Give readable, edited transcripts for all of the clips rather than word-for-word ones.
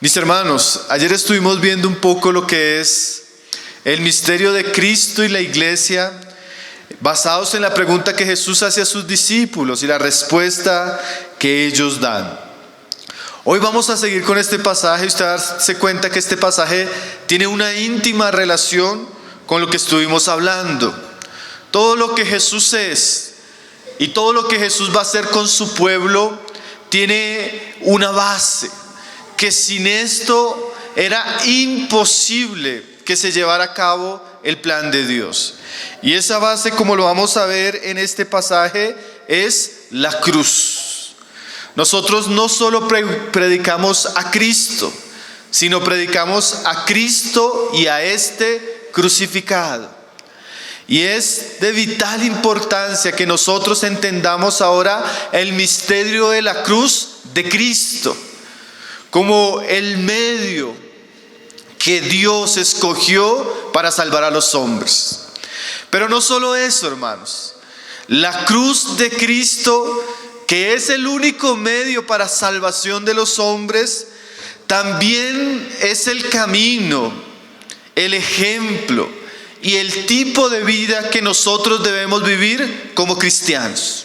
Mis hermanos, ayer estuvimos viendo un poco lo que es el misterio de Cristo y la iglesia, basados en la pregunta que Jesús hace a sus discípulos y la respuesta que ellos dan. Hoy vamos a seguir con este pasaje y usted va a darse cuenta que este pasaje tiene una íntima relación con lo que estuvimos hablando. Todo lo que Jesús es y todo lo que Jesús va a hacer con su pueblo tiene una base, que sin esto era imposible que se llevara a cabo el plan de Dios. Y esa base, como lo vamos a ver en este pasaje, es la cruz. Nosotros no solo predicamos a Cristo, sino predicamos a Cristo y a este crucificado. Y es de vital importancia que nosotros entendamos ahora el misterio de la cruz de Cristo como el medio que Dios escogió para salvar a los hombres. Pero no solo eso, hermanos. La cruz de Cristo, que es el único medio para salvación de los hombres, también es el camino, el ejemplo y el tipo de vida que nosotros debemos vivir como cristianos.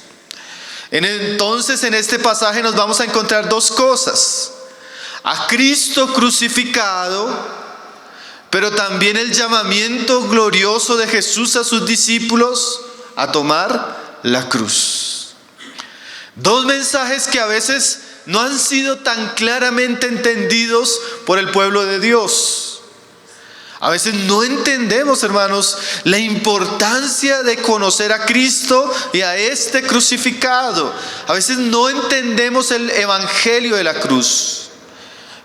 Entonces, en este pasaje nos vamos a encontrar dos cosas: a Cristo crucificado, pero también el llamamiento glorioso de Jesús a sus discípulos a tomar la cruz. Dos mensajes que a veces no han sido tan claramente entendidos por el pueblo de Dios. A veces no entendemos, hermanos, la importancia de conocer a Cristo y a este crucificado. A veces no entendemos el evangelio de la cruz.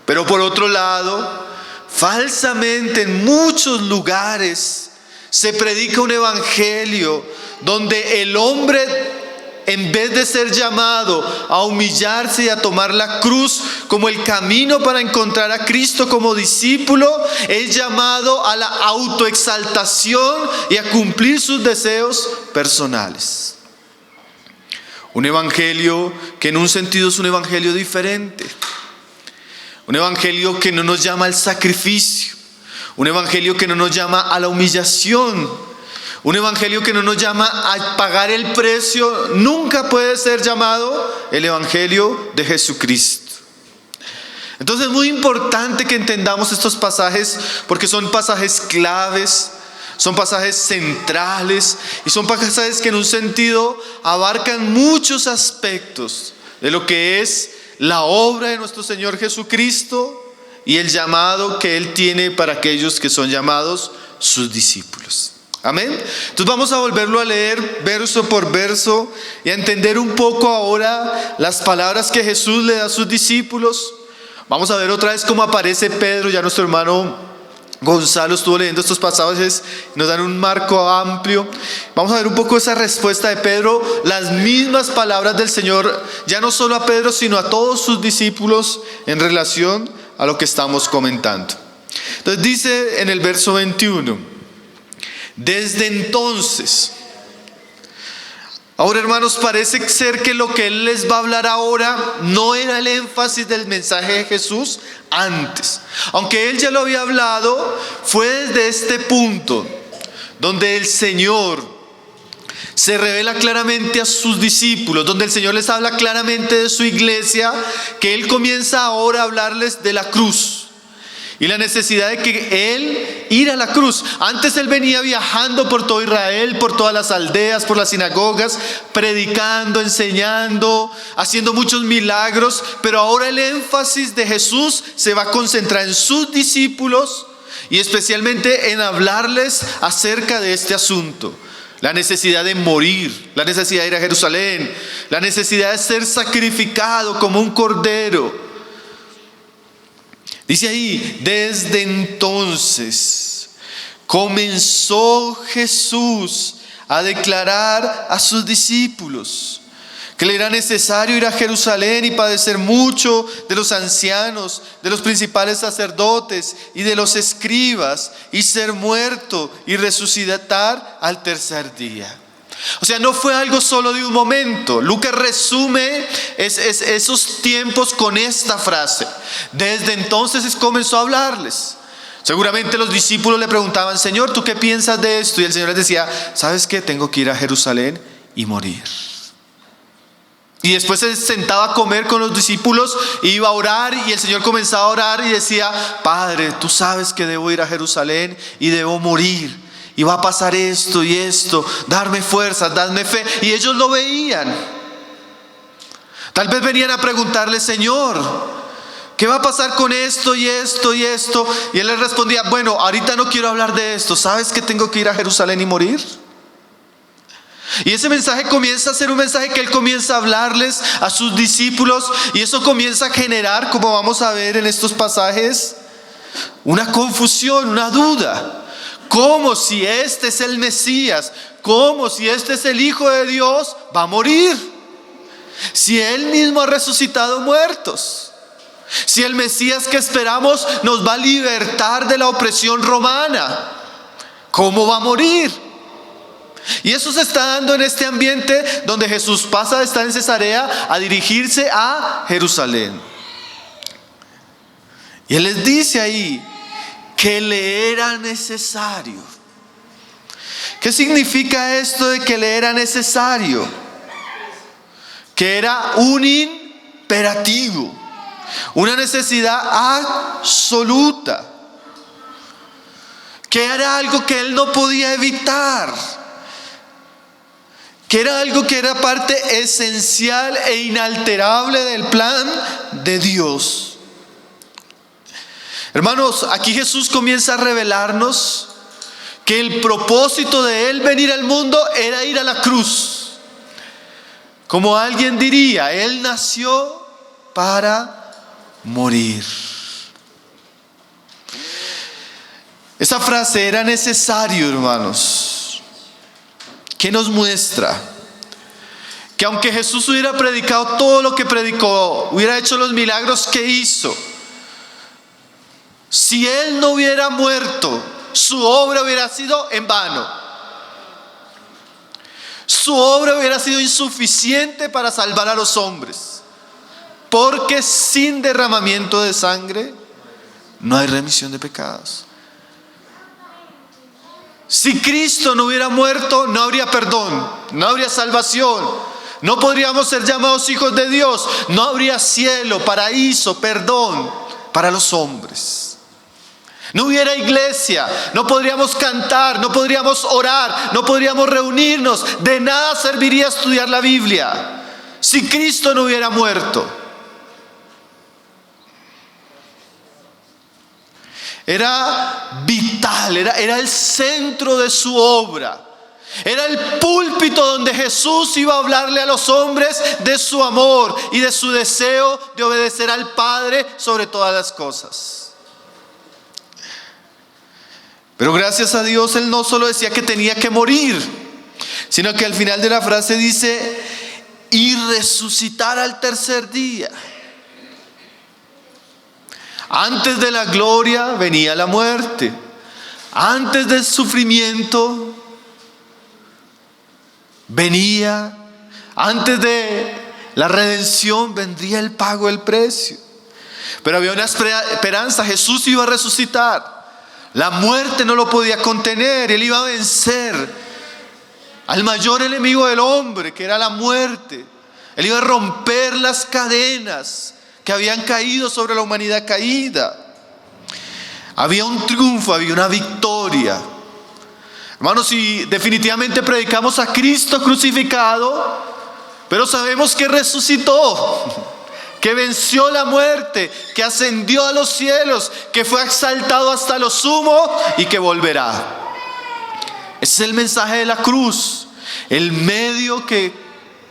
Pero por otro lado, falsamente en muchos lugares se predica un evangelio donde el hombre, en vez de ser llamado a humillarse y a tomar la cruz como el camino para encontrar a Cristo como discípulo, es llamado a la autoexaltación y a cumplir sus deseos personales. Un evangelio que en un sentido es un evangelio diferente. Un evangelio que no nos llama al sacrificio, un evangelio que no nos llama a la humillación, un evangelio que no nos llama a pagar el precio. Nunca puede ser llamado el evangelio de Jesucristo. Entonces es muy importante que entendamos estos pasajes, porque son pasajes claves, son pasajes centrales y son pasajes que en un sentido abarcan muchos aspectos de lo que es la obra de nuestro Señor Jesucristo y el llamado que Él tiene para aquellos que son llamados sus discípulos. Amén. Entonces vamos a volverlo a leer verso por verso y a entender un poco ahora las palabras que Jesús le da a sus discípulos. Vamos a ver otra vez cómo aparece Pedro. Ya nuestro hermano Gonzalo estuvo leyendo estos pasajes, nos dan un marco amplio. Vamos a ver un poco esa respuesta de Pedro, las mismas palabras del Señor, ya no solo a Pedro, sino a todos sus discípulos en relación a lo que estamos comentando. Entonces dice en el verso 21, desde entonces. Ahora, hermanos, parece ser que lo que Él les va a hablar ahora no era el énfasis del mensaje de Jesús antes. Aunque Él ya lo había hablado, fue desde este punto donde el Señor se revela claramente a sus discípulos, donde el Señor les habla claramente de su iglesia, que Él comienza ahora a hablarles de la cruz y la necesidad de que Él ir a la cruz. Antes Él venía viajando por todo Israel, por todas las aldeas, por las sinagogas, predicando, enseñando, haciendo muchos milagros. Pero ahora el énfasis de Jesús se va a concentrar en sus discípulos y especialmente en hablarles acerca de este asunto. La necesidad de morir, la necesidad de ir a Jerusalén, la necesidad de ser sacrificado como un cordero. Dice ahí, desde entonces comenzó Jesús a declarar a sus discípulos que le era necesario ir a Jerusalén y padecer mucho de los ancianos, de los principales sacerdotes y de los escribas, y ser muerto y resucitar al tercer día. O sea, no fue algo solo de un momento. Lucas resume esos tiempos con esta frase. Desde entonces comenzó a hablarles. Seguramente los discípulos le preguntaban: Señor, ¿tú qué piensas de esto? Y el Señor les decía: ¿sabes qué? Tengo que ir a Jerusalén y morir. Y después se sentaba a comer con los discípulos, iba a orar, y el Señor comenzaba a orar y decía: Padre, tú sabes que debo ir a Jerusalén y debo morir, y va a pasar esto y esto, darme fuerzas, darme fe. Y ellos lo veían. Tal vez venían a preguntarle: Señor, ¿qué va a pasar con esto y esto y esto? Y él les respondía: bueno, ahorita no quiero hablar de esto. ¿Sabes que tengo que ir a Jerusalén y morir? Y ese mensaje comienza a ser un mensaje que él comienza a hablarles a sus discípulos, y eso comienza a generar, como vamos a ver en estos pasajes, una confusión, una duda. ¿Cómo si este es el Mesías? ¿Cómo si este es el Hijo de Dios? Va a morir. Si él mismo ha resucitado muertos. Si el Mesías que esperamos nos va a libertar de la opresión romana, ¿cómo va a morir? Y eso se está dando en este ambiente donde Jesús pasa de estar en Cesarea a dirigirse a Jerusalén. Y él les dice ahí que le era necesario. ¿Qué significa esto de que le era necesario? Que era un imperativo, una necesidad absoluta, que era algo que él no podía evitar, que era algo que era parte esencial e inalterable del plan de Dios. Hermanos, aquí Jesús comienza a revelarnos que el propósito de él venir al mundo era ir a la cruz. Como alguien diría, él nació para morir. Esa frase, era necesario, hermanos, ¿qué nos muestra? Que aunque Jesús hubiera predicado todo lo que predicó, hubiera hecho los milagros que hizo, si él no hubiera muerto, su obra hubiera sido en vano. Su obra hubiera sido insuficiente para salvar a los hombres, porque sin derramamiento de sangre no hay remisión de pecados. Si Cristo no hubiera muerto, no habría perdón, no habría salvación, no podríamos ser llamados hijos de Dios, no habría cielo, paraíso, perdón para los hombres. No hubiera iglesia, no podríamos cantar, no podríamos orar, no podríamos reunirnos. De nada serviría estudiar la Biblia si Cristo no hubiera muerto. Era vital, era el centro de su obra. Era el púlpito donde Jesús iba a hablarle a los hombres de su amor y de su deseo de obedecer al Padre sobre todas las cosas. Pero gracias a Dios, él no solo decía que tenía que morir, sino que al final de la frase dice: y resucitar al tercer día. Antes de la gloria venía la muerte. Antes del sufrimiento venía, antes de la redención vendría el pago del precio. Pero había una esperanza: Jesús iba a resucitar. La muerte no lo podía contener. Él iba a vencer al mayor enemigo del hombre, que era la muerte. Él iba a romper las cadenas que habían caído sobre la humanidad caída. Había un triunfo, había una victoria. Hermanos, si definitivamente predicamos a Cristo crucificado, pero sabemos que resucitó, que venció la muerte, que ascendió a los cielos, que fue exaltado hasta lo sumo y que volverá. Ese es el mensaje de la cruz, el medio que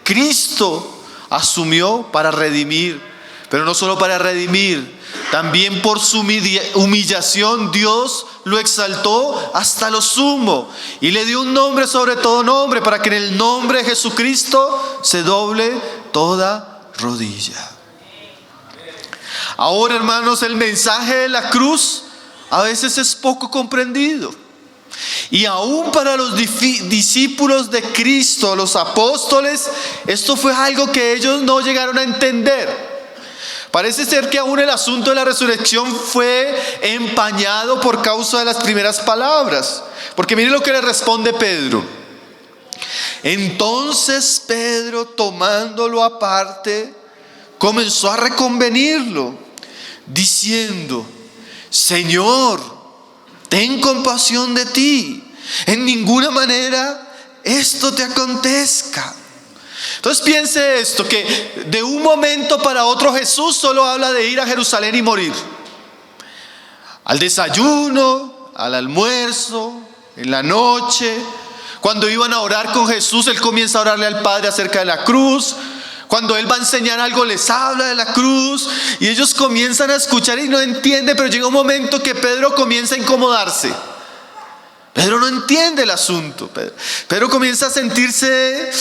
Cristo asumió para redimir. Pero no solo para redimir, también por su humillación Dios lo exaltó hasta lo sumo y le dio un nombre sobre todo nombre, para que en el nombre de Jesucristo se doble toda rodilla. Ahora, hermanos, el mensaje de la cruz a veces es poco comprendido. Y aún para los discípulos de Cristo, los apóstoles, esto fue algo que ellos no llegaron a entender. Parece ser que aún el asunto de la resurrección fue empañado por causa de las primeras palabras. Porque mire lo que le responde Pedro. Entonces Pedro, tomándolo aparte, comenzó a reconvenirlo, diciendo: Señor, ten compasión de ti. En ninguna manera esto te acontezca. Entonces piense esto, que de un momento para otro Jesús solo habla de ir a Jerusalén y morir. Al desayuno, al almuerzo, en la noche, cuando iban a orar con Jesús, Él comienza a orarle al Padre acerca de la cruz. Cuando Él va a enseñar algo, les habla de la cruz y ellos comienzan a escuchar y no entienden, pero llega un momento que Pedro comienza a incomodarse. Pedro no entiende el asunto. Pedro comienza a sentirse: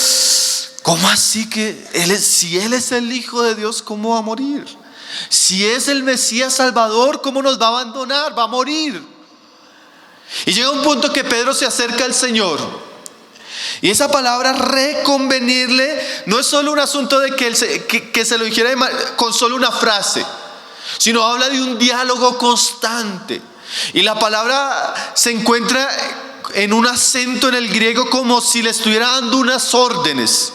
¿cómo así que si Él es el Hijo de Dios, cómo va a morir? Si es el Mesías Salvador, ¿cómo nos va a abandonar? Va a morir. Y llega un punto que Pedro se acerca al Señor. Y esa palabra reconvenirle no es solo un asunto de que se lo dijera con solo una frase, sino habla de un diálogo constante. Y la palabra se encuentra en un acento en el griego como si le estuviera dando unas órdenes.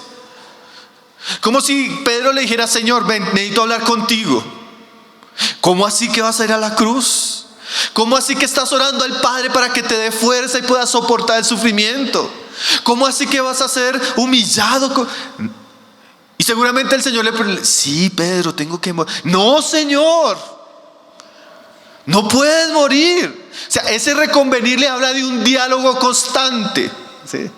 Como si Pedro le dijera: Señor, ven, necesito hablar contigo. ¿Cómo así que vas a ir a la cruz? ¿Cómo así que estás orando al Padre para que te dé fuerza y puedas soportar el sufrimiento? ¿Cómo así que vas a ser humillado? Y seguramente el Señor le pregunta: sí, Pedro, tengo que morir. No, Señor, no puedes morir. O sea, ese reconvenir le habla de un diálogo constante, ¿sí?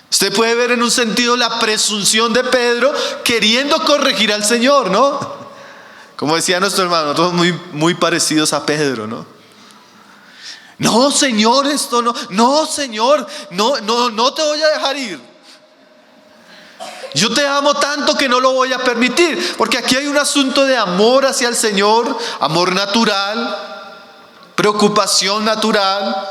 Usted puede ver en un sentido la presunción de Pedro queriendo corregir al Señor, ¿no? Como decía nuestro hermano, todos muy parecidos a Pedro, ¿no? No, Señor, esto no. No, Señor, no te voy a dejar ir. Yo te amo tanto que no lo voy a permitir. Porque aquí hay un asunto de amor hacia el Señor, amor natural, preocupación natural.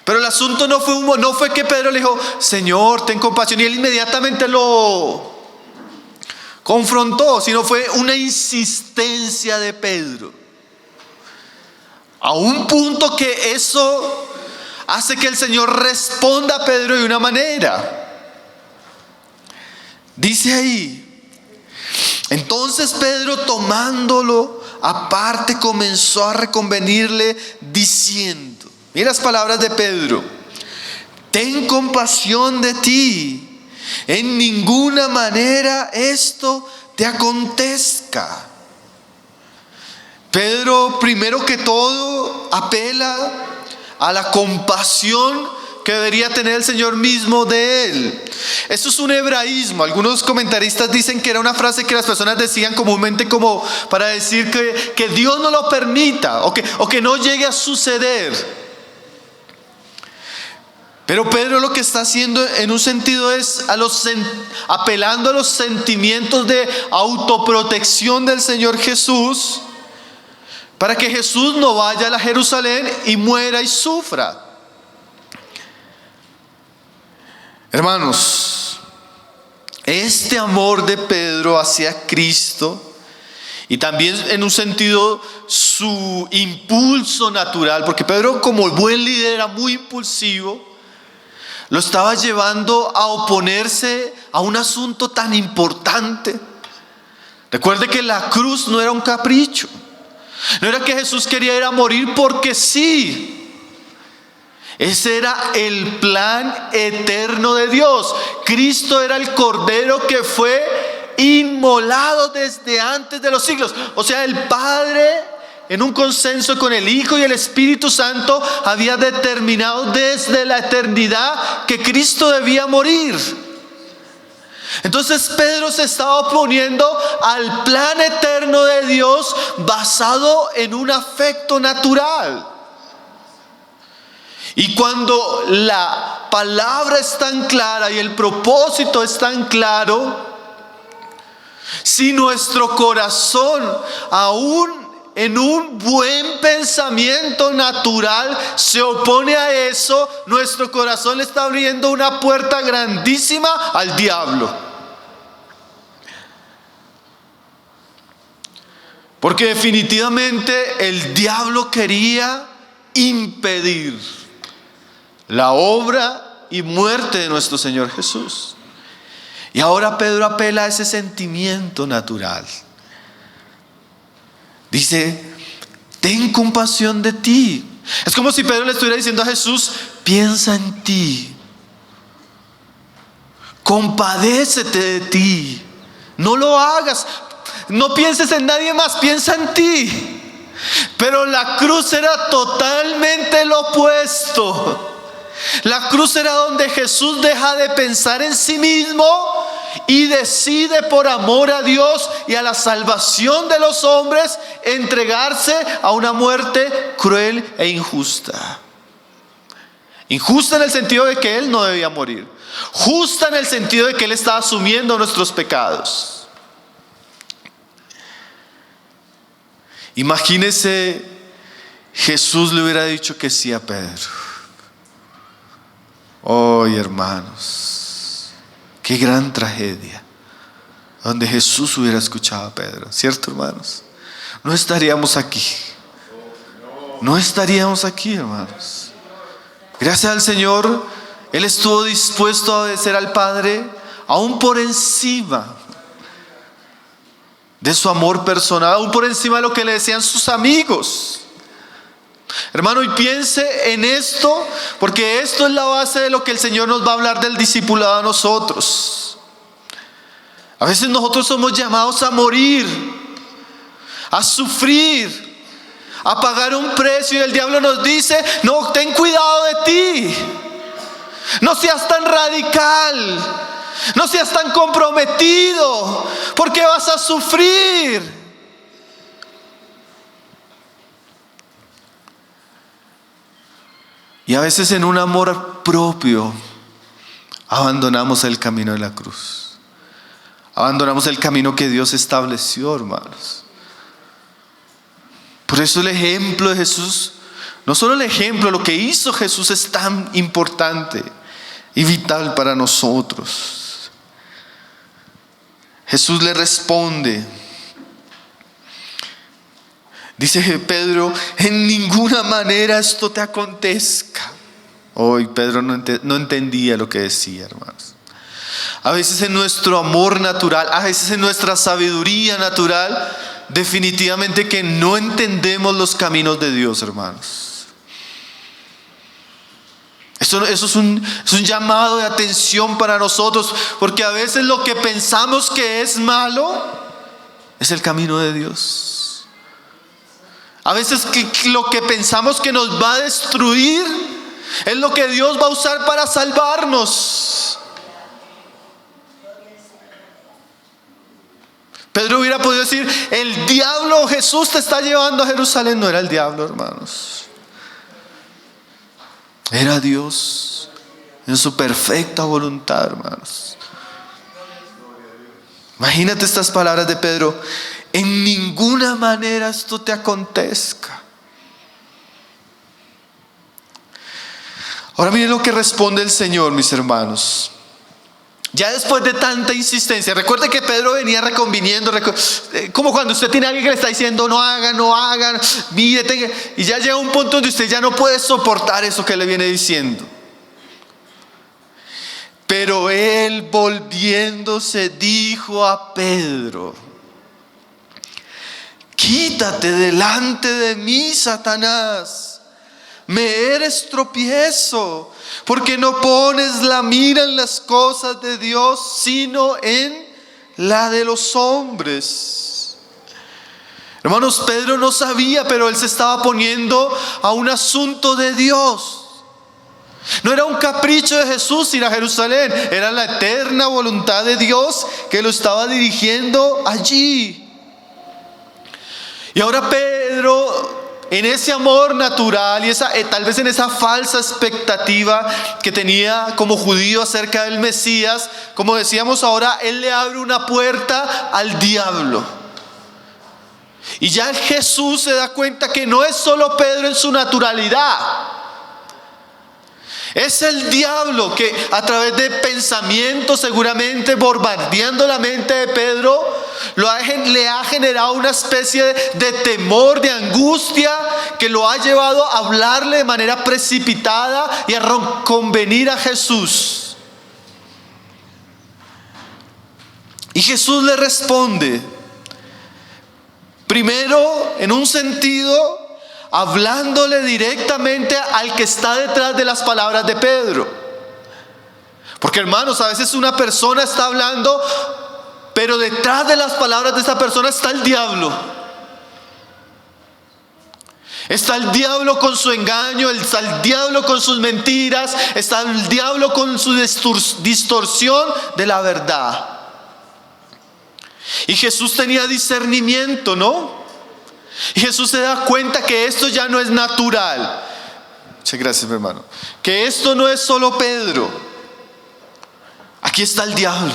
Pero el asunto no fue que Pedro le dijo: Señor, ten compasión, y él inmediatamente lo confrontó, sino fue una insistencia de Pedro. A un punto que eso hace que el Señor responda a Pedro de una manera. Dice ahí: entonces Pedro, tomándolo aparte, comenzó a reconvenirle diciendo, mira las palabras de Pedro: ten compasión de ti, en ninguna manera esto te acontezca. Pedro, primero que todo, apela a la compasión que debería tener el Señor mismo de él. Eso es un hebraísmo. Algunos comentaristas dicen que era una frase que las personas decían comúnmente como para decir que Dios no lo permita o que no llegue a suceder. Pero Pedro lo que está haciendo en un sentido es apelando a los sentimientos de autoprotección del Señor Jesús, para que Jesús no vaya a la Jerusalén y muera y sufra. Hermanos, este amor de Pedro hacia Cristo, y también en un sentido su impulso natural, porque Pedro, como buen líder, era muy impulsivo, lo estaba llevando a oponerse a un asunto tan importante. Recuerde que la cruz no era un capricho. No era que Jesús quería ir a morir porque sí. Ese era el plan eterno de Dios. Cristo era el Cordero que fue inmolado desde antes de los siglos. O sea, el Padre, en un consenso con el Hijo y el Espíritu Santo, había determinado desde la eternidad que Cristo debía morir. Entonces Pedro se estaba oponiendo al plan eterno de Dios basado en un afecto natural. Y cuando la palabra es tan clara y el propósito es tan claro, si nuestro corazón aún en un buen pensamiento natural se opone a eso, nuestro corazón le está abriendo una puerta grandísima al diablo. Porque definitivamente el diablo quería impedir la obra y muerte de nuestro Señor Jesús. Y ahora Pedro apela a ese sentimiento natural. Dice, ten compasión de ti. Es como si Pedro le estuviera diciendo a Jesús, piensa en ti. Compadécete de ti. No lo hagas. No pienses en nadie más, piensa en ti. Pero la cruz era totalmente lo opuesto. La cruz era donde Jesús deja de pensar en sí mismo y decide por amor a Dios y a la salvación de los hombres entregarse a una muerte cruel e injusta. Injusta en el sentido de que Él no debía morir. Justa en el sentido de que Él estaba asumiendo nuestros pecados. Imagínese, Jesús le hubiera dicho que sí a Pedro. Oh, hermanos, qué gran tragedia donde Jesús hubiera escuchado a Pedro, ¿cierto, hermanos? No estaríamos aquí. No estaríamos aquí, hermanos. Gracias al Señor, Él estuvo dispuesto a obedecer al Padre, aún por encima de su amor personal, aún por encima de lo que le decían sus amigos. Hermano, y piense en esto, porque esto es la base de lo que el Señor nos va a hablar del discipulado a nosotros. A veces nosotros somos llamados a morir, a sufrir, a pagar un precio, y el diablo nos dice, no, ten cuidado de ti, no seas tan radical, no seas tan comprometido, porque vas a sufrir. Y a veces en un amor propio abandonamos el camino de la cruz. Abandonamos el camino que Dios estableció, hermanos. Por eso el ejemplo de Jesús, no solo el ejemplo, lo que hizo Jesús es tan importante y vital para nosotros. Jesús le responde. Dice Pedro, en ninguna manera esto te acontezca. Hoy Pedro no entendía lo que decía, hermanos. A veces en nuestro amor natural, a veces en nuestra sabiduría natural, definitivamente que no entendemos los caminos de Dios, hermanos. Eso es un llamado de atención para nosotros, porque a veces lo que pensamos que es malo es el camino de Dios. A veces lo que pensamos que nos va a destruir es lo que Dios va a usar para salvarnos. Pedro hubiera podido decir, el diablo, Jesús te está llevando a Jerusalén. No era el diablo, hermanos. Era Dios en su perfecta voluntad, hermanos. Imagínate estas palabras de Pedro. En ninguna manera esto te acontezca. Ahora miren lo que responde el Señor, mis hermanos. Ya después de tanta insistencia, recuerde que Pedro venía reconviniendo, como cuando usted tiene a alguien que le está diciendo no hagan, mire, y ya llega un punto donde usted ya no puede soportar eso que le viene diciendo. Pero él, volviéndose, dijo a Pedro, quítate delante de mí, Satanás. Me eres tropiezo, porque no pones la mira en las cosas de Dios, sino en la de los hombres. Hermanos, Pedro no sabía, pero él se estaba poniendo a un asunto de Dios. No era un capricho de Jesús ir a Jerusalén, era la eterna voluntad de Dios que lo estaba dirigiendo allí. Y ahora Pedro, en ese amor natural y tal vez en esa falsa expectativa que tenía como judío acerca del Mesías, como decíamos ahora, él le abre una puerta al diablo. Y ya Jesús se da cuenta que no es solo Pedro en su naturalidad. Es el diablo que a través de pensamientos, seguramente bombardeando la mente de Pedro, le ha generado una especie de temor, de angustia, que lo ha llevado a hablarle de manera precipitada y a convenir a Jesús. Y Jesús le responde, primero, en un sentido, hablándole directamente al que está detrás de las palabras de Pedro. Porque, hermanos, a veces una persona está hablando, pero detrás de las palabras de esa persona está el diablo. Está el diablo con su engaño, está el diablo con sus mentiras, está el diablo con su distorsión de la verdad. Y Jesús tenía discernimiento, ¿no? Y Jesús se da cuenta que esto ya no es natural. Muchas gracias, mi hermano. Que esto no es solo Pedro. Aquí está el diablo.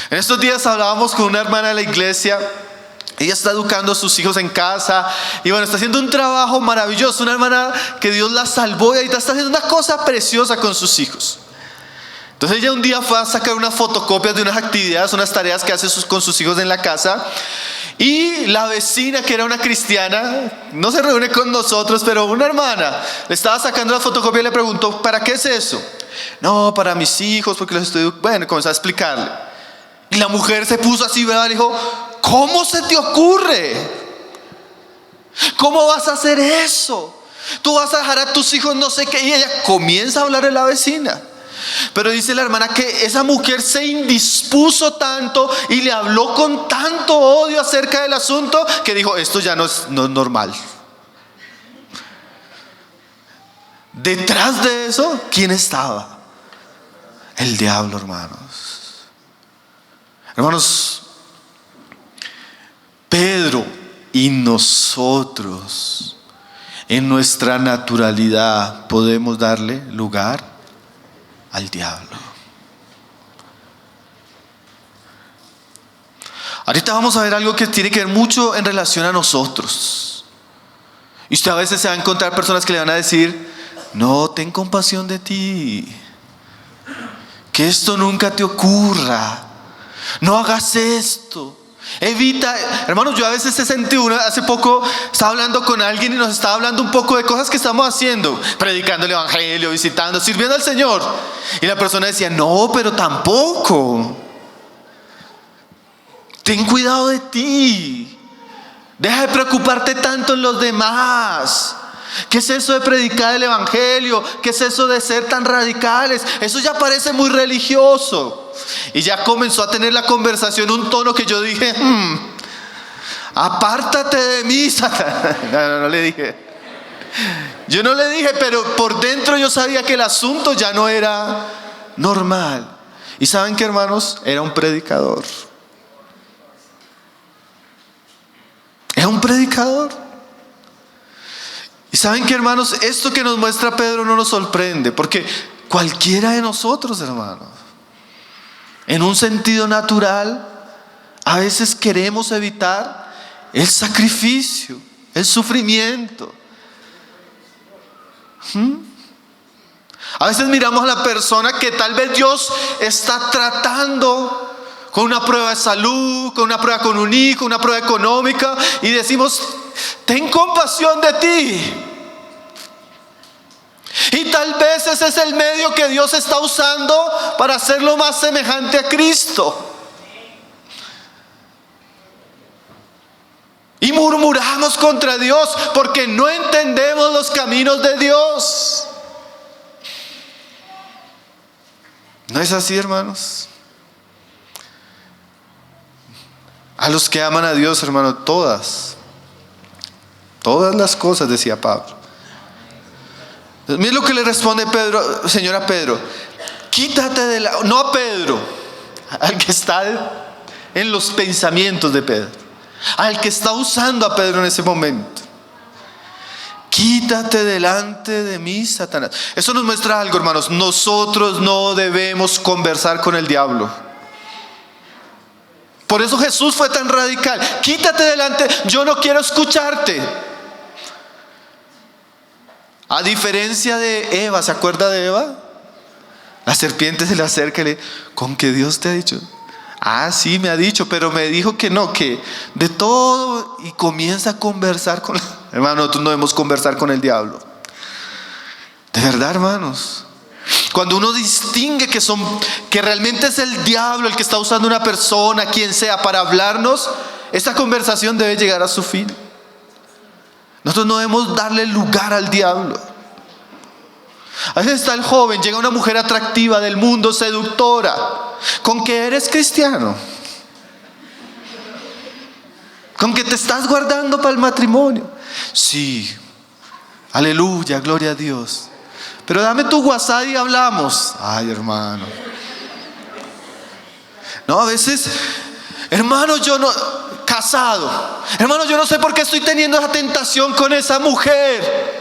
En estos días hablábamos con una hermana de la iglesia. Ella está educando a sus hijos en casa. Y bueno, está haciendo un trabajo maravilloso. Una hermana que Dios la salvó y ahorita está haciendo una cosa preciosa con sus hijos. Entonces ella un día fue a sacar unas fotocopias de unas actividades, unas tareas que hace con sus hijos en la casa. Y la vecina, que era una cristiana, no se reúne con nosotros, pero una hermana le estaba sacando la fotocopia y le preguntó, ¿para qué es eso? No, para mis hijos, porque los estoy... Bueno, comenzó a explicarle. Y la mujer se puso así, ¿verdad? Le dijo, ¿cómo se te ocurre? ¿Cómo vas a hacer eso? Tú vas a dejar a tus hijos no sé qué. Y ella comienza a hablar de la vecina. Pero dice la hermana que esa mujer se indispuso tanto y le habló con tanto odio acerca del asunto que dijo, esto ya no es normal. Detrás de eso, ¿quién estaba? El diablo, hermanos. Hermanos, Pedro y nosotros en nuestra naturalidad podemos darle lugar al diablo. Ahorita vamos a ver algo que tiene que ver mucho en relación a nosotros. Y usted a veces se va a encontrar personas que le van a decir, no, ten compasión de ti, que esto nunca te ocurra, no hagas esto, evita. Hermanos, yo a veces he sentido, hace poco estaba hablando con alguien y nos estaba hablando un poco de cosas que estamos haciendo, predicando el evangelio, visitando, sirviendo al Señor, y la persona decía, no, pero tampoco, ten cuidado de ti, deja de preocuparte tanto en los demás. ¿Qué es eso de predicar el evangelio? ¿Qué es eso de ser tan radicales? Eso ya parece muy religioso. Y ya comenzó a tener la conversación un tono que yo dije, apártate de mí, Satanás. No le dije. Yo no le dije, pero por dentro yo sabía que el asunto ya no era normal. ¿Y saben qué, hermanos? Era un predicador. Era un predicador. Y saben que, hermanos, esto que nos muestra Pedro no nos sorprende, porque cualquiera de nosotros, hermanos, en un sentido natural, a veces queremos evitar el sacrificio, el sufrimiento. A veces miramos a la persona que tal vez Dios está tratando con una prueba de salud, con una prueba con un hijo, una prueba económica, y decimos, ten compasión de ti. Y tal vez ese es el medio que Dios está usando para hacerlo más semejante a Cristo. Y murmuramos contra Dios porque no entendemos los caminos de Dios. ¿No es así, hermanos? A los que aman a Dios, hermano, todas las cosas, decía Pablo. Miren lo que le responde Pedro, Señor, a Pedro. Quítate de la... No a Pedro, al que está en los pensamientos de Pedro, al que está usando a Pedro en ese momento. Quítate delante de mí, Satanás. Eso nos muestra algo, hermanos. Nosotros no debemos conversar con el diablo. Por eso Jesús fue tan radical. Quítate delante, yo no quiero escucharte. A diferencia de Eva, ¿se acuerda de Eva? La serpiente se le acerca y le dice: ¿con qué Dios te ha dicho? Ah, sí, me ha dicho, pero me dijo que no, que de todo, y comienza a conversar con... Hermano, nosotros no debemos conversar con el diablo. De verdad, hermanos. Cuando uno distingue que realmente es el diablo el que está usando una persona, quien sea, para hablarnos, esta conversación debe llegar a su fin. Nosotros no debemos darle lugar al diablo. A veces está el joven, llega una mujer atractiva del mundo, seductora. ¿Con qué eres cristiano? ¿Con qué te estás guardando para el matrimonio? Sí, aleluya, gloria a Dios. Pero dame tu WhatsApp y hablamos. Ay, hermano. No, a veces, hermano, yo no, casado, hermano, yo no sé por qué estoy teniendo esa tentación con esa mujer.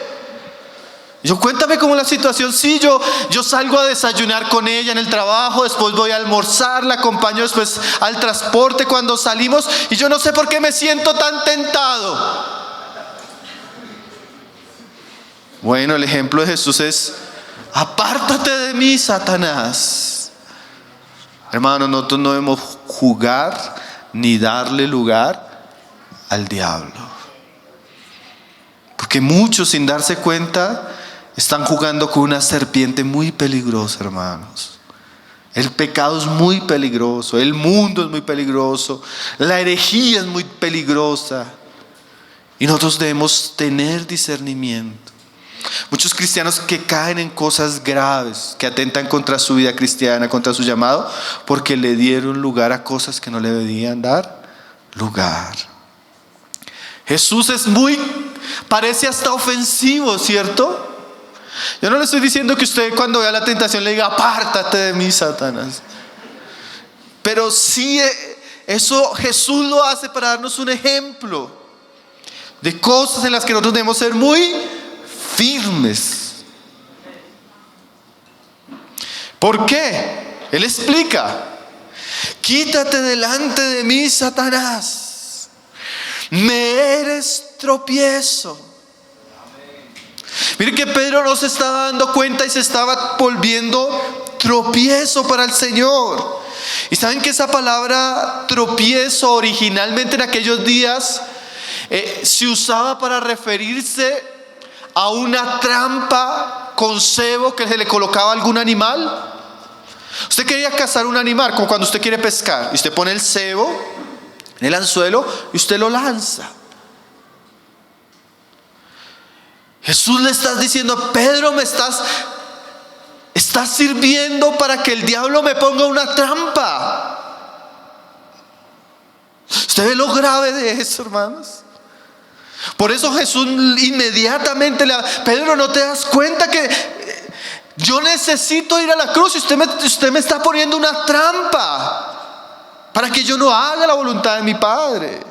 Yo, cuéntame cómo es la situación. Sí, yo salgo a desayunar con ella en el trabajo, después voy a almorzar, la acompaño después al transporte cuando salimos, y yo no sé por qué me siento tan tentado. Bueno, el ejemplo de Jesús es: apártate de mí, Satanás. Hermano, nosotros no debemos jugar ni darle lugar al diablo, porque muchos, sin darse cuenta, están jugando con una serpiente muy peligrosa, hermanos. El pecado es muy peligroso, el mundo es muy peligroso, la herejía es muy peligrosa, y nosotros debemos tener discernimiento. Muchos cristianos que caen en cosas graves, que atentan contra su vida cristiana, contra su llamado, porque le dieron lugar a cosas que no le debían dar lugar. Jesús parece hasta ofensivo, ¿cierto? Yo no le estoy diciendo que usted, cuando vea la tentación, le diga: apártate de mí, Satanás. Pero sí, eso Jesús lo hace para darnos un ejemplo de cosas en las que nosotros debemos ser muy firmes. ¿Por qué? Él explica: quítate delante de mí, Satanás, me eres tropiezo. Miren que Pedro no se estaba dando cuenta y se estaba volviendo tropiezo para el Señor. Y saben que esa palabra tropiezo originalmente en aquellos días se usaba para referirse a una trampa con cebo que se le colocaba a algún animal. Usted quería cazar un animal, como cuando usted quiere pescar, y usted pone el cebo en el anzuelo y usted lo lanza. Jesús le está diciendo: Pedro, me estás sirviendo para que el diablo me ponga una trampa. ¿Usted ve lo grave de eso, hermanos? Por eso Jesús inmediatamente Pedro, ¿no te das cuenta que yo necesito ir a la cruz y usted me está poniendo una trampa para que yo no haga la voluntad de mi Padre?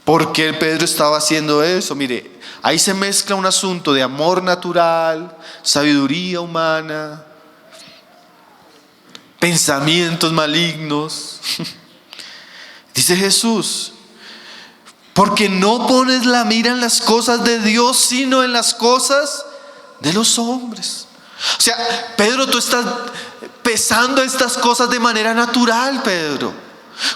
¿Por qué Pedro estaba haciendo eso? Mire, ahí se mezcla un asunto de amor natural, sabiduría humana, pensamientos malignos. Dice Jesús: porque no pones la mira en las cosas de Dios, sino en las cosas de los hombres. O sea, Pedro, tú estás pesando estas cosas de manera natural, Pedro,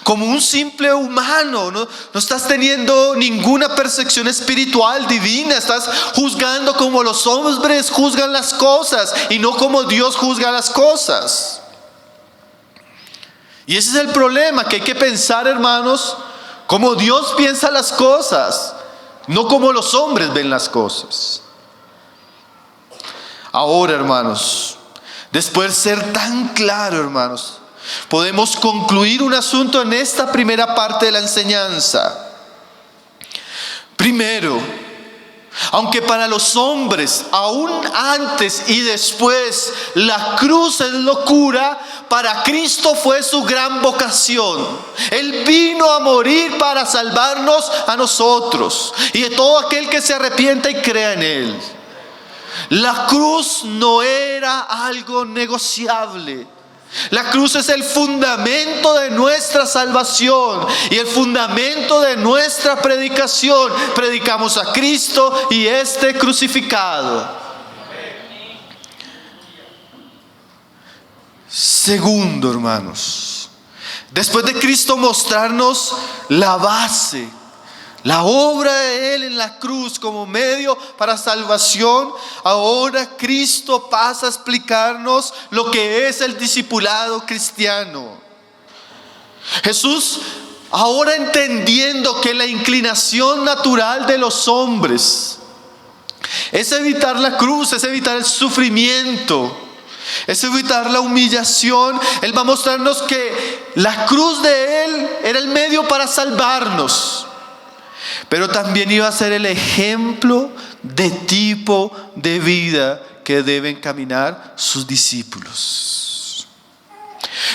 como un simple humano. No estás teniendo ninguna percepción espiritual divina. Estás juzgando como los hombres juzgan las cosas y no como Dios juzga las cosas. Y ese es el problema, que hay que pensar, hermanos, como Dios piensa las cosas, no como los hombres ven las cosas. Ahora, hermanos, después de ser tan claro, hermanos, podemos concluir un asunto en esta primera parte de la enseñanza. Primero, aunque para los hombres, aún antes y después, la cruz es locura, para Cristo fue su gran vocación. Él vino a morir para salvarnos a nosotros y de todo aquel que se arrepienta y crea en Él. La cruz no era algo negociable. La cruz es el fundamento de nuestra salvación y el fundamento de nuestra predicación. Predicamos a Cristo y este crucificado. Segundo, hermanos, después de Cristo mostrarnos la base, la obra de Él en la cruz como medio para salvación, ahora Cristo pasa a explicarnos lo que es el discipulado cristiano. Jesús, ahora entendiendo que la inclinación natural de los hombres es evitar la cruz, es evitar el sufrimiento, es evitar la humillación, Él va a mostrarnos que la cruz de Él era el medio para salvarnos, pero también iba a ser el ejemplo de tipo de vida que deben caminar sus discípulos.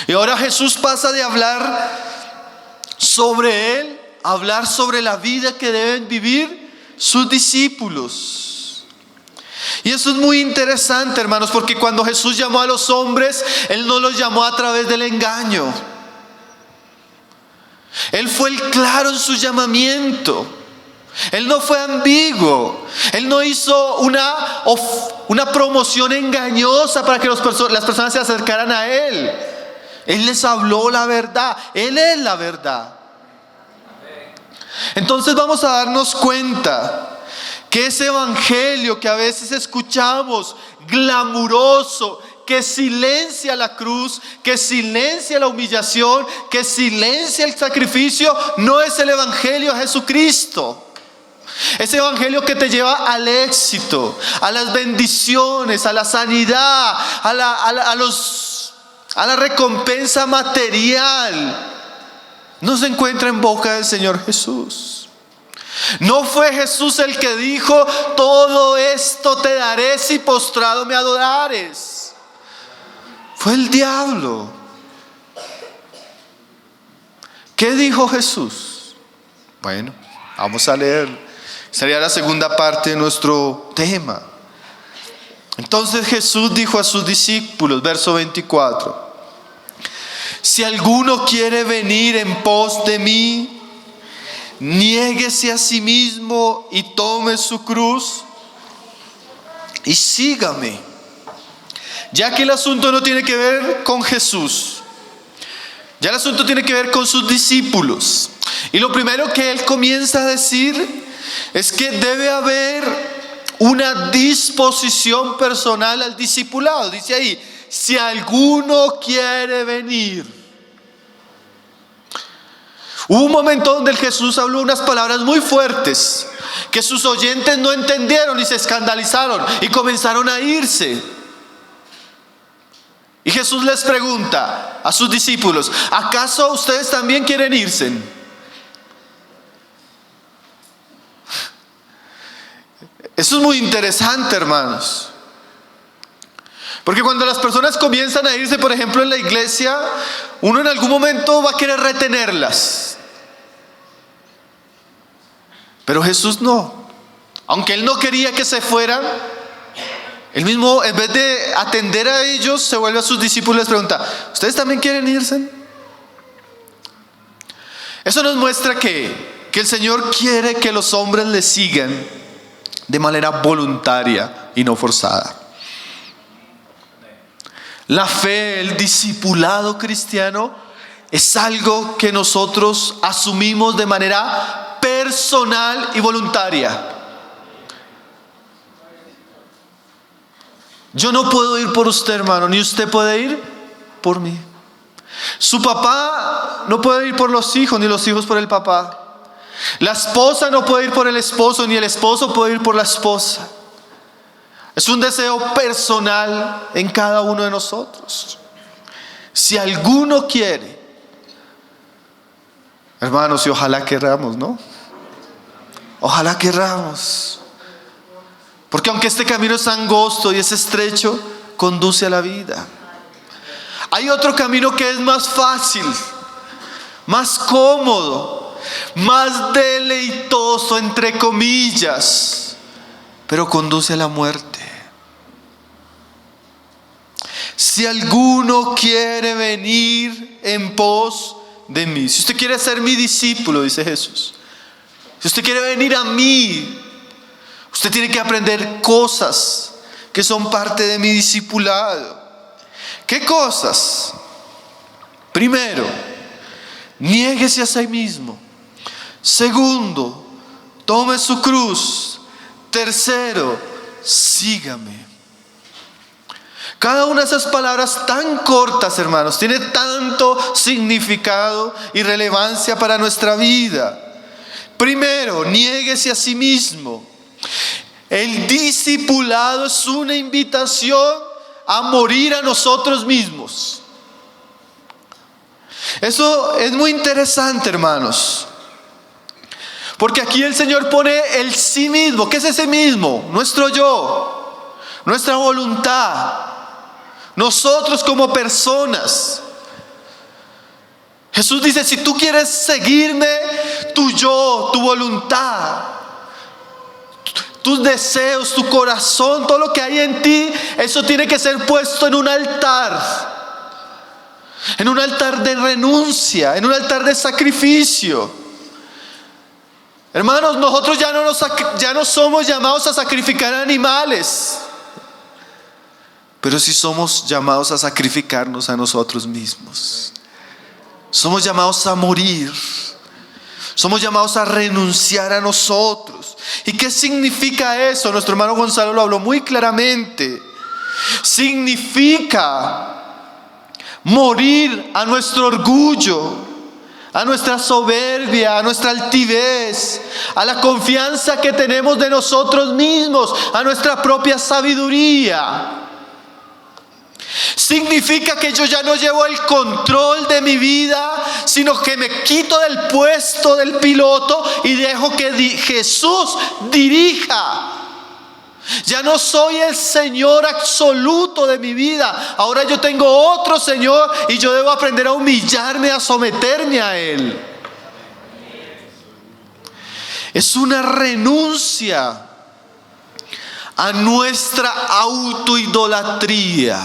Y ahora Jesús pasa de hablar sobre Él a hablar sobre la vida que deben vivir sus discípulos. Y eso es muy interesante, hermanos, porque cuando Jesús llamó a los hombres, Él no los llamó a través del engaño. Él fue el claro en su llamamiento. Él no fue ambiguo. Él no hizo una promoción engañosa para que las personas se acercaran a Él. Él les habló la verdad. Él es la verdad. Entonces vamos a darnos cuenta que ese evangelio que a veces escuchamos, glamuroso, que silencia la cruz, que silencia la humillación, que silencia el sacrificio, no es el evangelio de Jesucristo. Ese evangelio que te lleva al éxito, a las bendiciones, a la sanidad, a la recompensa material, no se encuentra en boca del Señor Jesús. No fue Jesús el que dijo: todo esto te daré si postrado me adorares. Fue el diablo. ¿Qué dijo Jesús? Bueno, vamos a leer. Sería la segunda parte de nuestro tema. Entonces Jesús dijo a sus discípulos, verso 24: si alguno quiere venir en pos de mí, niéguese a sí mismo y tome su cruz y sígame. Ya que el asunto no tiene que ver con Jesús, ya el asunto tiene que ver con sus discípulos. Y lo primero que Él comienza a decir es que debe haber una disposición personal al discipulado. Dice ahí: si alguno quiere venir. Hubo un momento donde Jesús habló unas palabras muy fuertes que sus oyentes no entendieron y se escandalizaron y comenzaron a irse. Y Jesús les pregunta a sus discípulos: ¿acaso ustedes también quieren irse? Eso es muy interesante, hermanos. Porque cuando las personas comienzan a irse, por ejemplo en la iglesia, uno en algún momento va a querer retenerlas. Pero Jesús no. Aunque Él no quería que se fueran, Él mismo, en vez de atender a ellos, se vuelve a sus discípulos y les pregunta: ¿ustedes también quieren irse? Eso nos muestra que el Señor quiere que los hombres le sigan de manera voluntaria y no forzada. La fe, el discipulado cristiano, es algo que nosotros asumimos de manera personal y voluntaria. Yo no puedo ir por usted, hermano, ni usted puede ir por mí. Su papá no puede ir por los hijos, ni los hijos por el papá. La esposa no puede ir por el esposo, ni el esposo puede ir por la esposa. Es un deseo personal en cada uno de nosotros. Si alguno quiere, hermanos, y ojalá querramos, ¿no? Ojalá querramos. Porque aunque este camino es angosto y es estrecho, conduce a la vida. Hay otro camino que es más fácil, más cómodo, más deleitoso, entre comillas, pero conduce a la muerte. Si alguno quiere venir en pos de mí, si usted quiere ser mi discípulo, dice Jesús, si usted quiere venir a mí, usted tiene que aprender cosas que son parte de mi discipulado. ¿Qué cosas? Primero, niéguese a sí mismo. Segundo, tome su cruz. Tercero, sígame. Cada una de esas palabras tan cortas, hermanos, tiene tanto significado y relevancia para nuestra vida. Primero, niéguese a sí mismo. El discipulado es una invitación a morir a nosotros mismos. Eso es muy interesante, hermanos, porque aquí el Señor pone el sí mismo. ¿Qué es ese mismo? Nuestro yo, nuestra voluntad, nosotros como personas. Jesús dice, si tú quieres seguirme, tu yo, tu voluntad, tus deseos, tu corazón, todo lo que hay en ti, eso tiene que ser puesto en un altar. En un altar de renuncia, en un altar de sacrificio. Hermanos, nosotros ya no somos llamados a sacrificar animales, pero sí somos llamados a sacrificarnos a nosotros mismos. Somos llamados a morir. Somos llamados a renunciar a nosotros. ¿Y qué significa eso? Nuestro hermano Gonzalo lo habló muy claramente. Significa morir a nuestro orgullo, a nuestra soberbia, a nuestra altivez, a la confianza que tenemos de nosotros mismos, a nuestra propia sabiduría. Significa que yo ya no llevo el control de mi vida, sino que me quito del puesto del piloto y dejo que Jesús dirija. Ya no soy el Señor absoluto de mi vida. Ahora yo tengo otro Señor y yo debo aprender a humillarme, a someterme a Él. Es una renuncia a nuestra autoidolatría.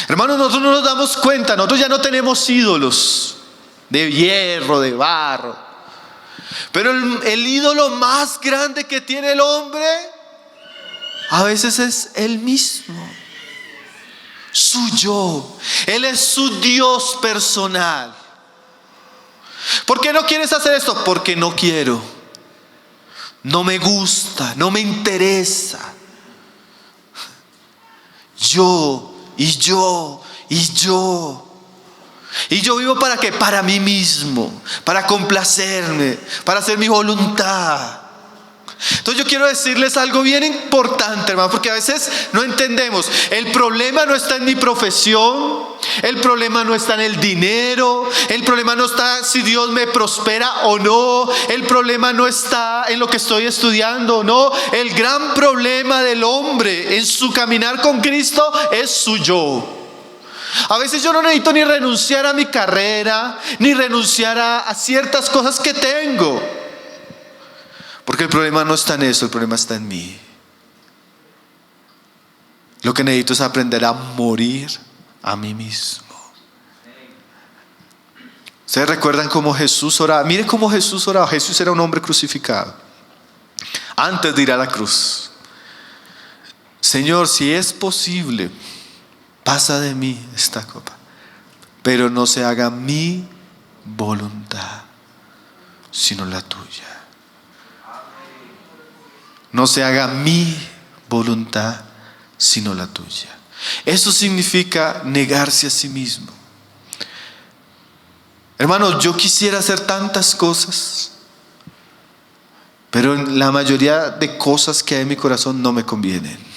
Hermanos, nosotros no nos damos cuenta, nosotros ya no tenemos ídolos de hierro, de barro. Pero el ídolo más grande que tiene el hombre a veces es él mismo, su yo. Él es su Dios personal. ¿Por qué no quieres hacer esto? Porque no quiero, no me gusta, no me interesa. Yo y yo y yo. Y yo vivo ¿para qué? Para mí mismo, para complacerme, para hacer mi voluntad. Entonces yo quiero decirles algo bien importante, hermano, porque a veces no entendemos. El problema no está en mi profesión, el problema no está en el dinero, el problema no está si Dios me prospera o no, el problema no está en lo que estoy estudiando o no. El gran problema del hombre en su caminar con Cristo es su yo. A veces yo no necesito ni renunciar a mi carrera, ni renunciar a ciertas cosas que tengo, porque el problema no está en eso, el problema está en mí. Lo que necesito es aprender a morir a mí mismo. ¿Ustedes recuerdan cómo Jesús oraba? Mire cómo Jesús oraba. Jesús era un hombre crucificado antes de ir a la cruz. Señor, si es posible, pasa de mí esta copa, pero no se haga mi voluntad, sino la tuya. No se haga mi voluntad, sino la tuya. Eso significa negarse a sí mismo. Hermanos, yo quisiera hacer tantas cosas, pero la mayoría de cosas que hay en mi corazón no me convienen.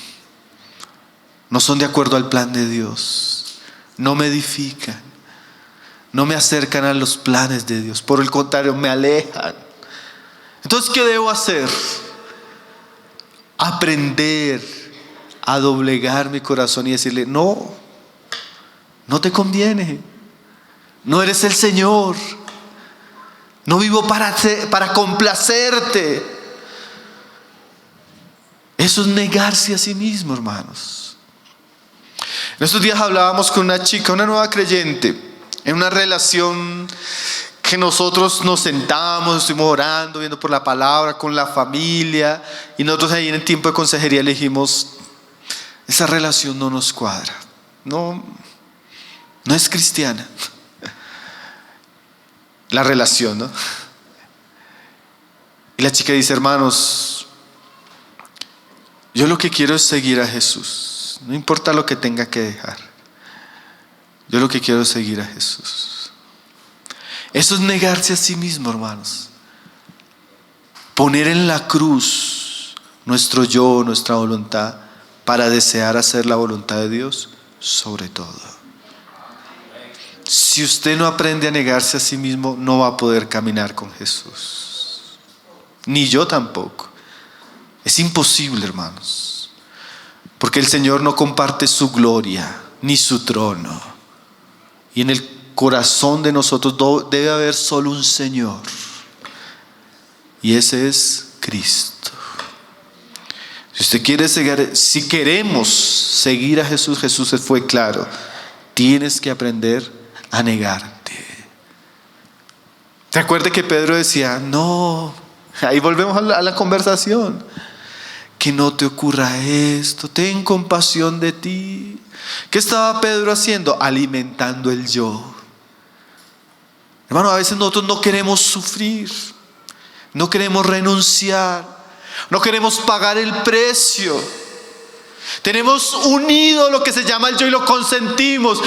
No son de acuerdo al plan de Dios. No me edifican. No me acercan a los planes de Dios. Por el contrario, me alejan. Entonces, ¿qué debo hacer? Aprender a doblegar mi corazón y decirle, no te conviene. No eres el Señor. No vivo para complacerte. Eso es negarse a sí mismo, hermanos. En estos días hablábamos con una chica, una nueva creyente, en una relación que nosotros nos sentamos, estuvimos orando, viendo por la palabra, con la familia, y nosotros ahí en el tiempo de consejería le dijimos, esa relación no nos cuadra, no es cristiana la relación, ¿no? Y la chica dice, hermanos, yo lo que quiero es seguir a Jesús, no importa lo que tenga que dejar, yo lo que quiero es seguir a Jesús. Eso es negarse a sí mismo, hermanos. Poner en la cruz nuestro yo, nuestra voluntad, para desear hacer la voluntad de Dios sobre todo. Si usted no aprende a negarse a sí mismo, no va a poder caminar con Jesús. Ni yo tampoco. Es imposible, hermanos. Porque el Señor no comparte su gloria, ni su trono. Y en el corazón de nosotros debe haber solo un Señor, y ese es Cristo. Si queremos seguir a Jesús, Jesús fue claro, tienes que aprender a negarte. ¿Te acuerdas que Pedro decía, no, ahí volvemos a la conversación, que no te ocurra esto, ten compasión de ti? ¿Qué estaba Pedro haciendo? Alimentando el yo. Hermano, a veces nosotros no queremos sufrir, no queremos renunciar, no queremos pagar el precio. Tenemos unido lo que se llama el yo y lo consentimos.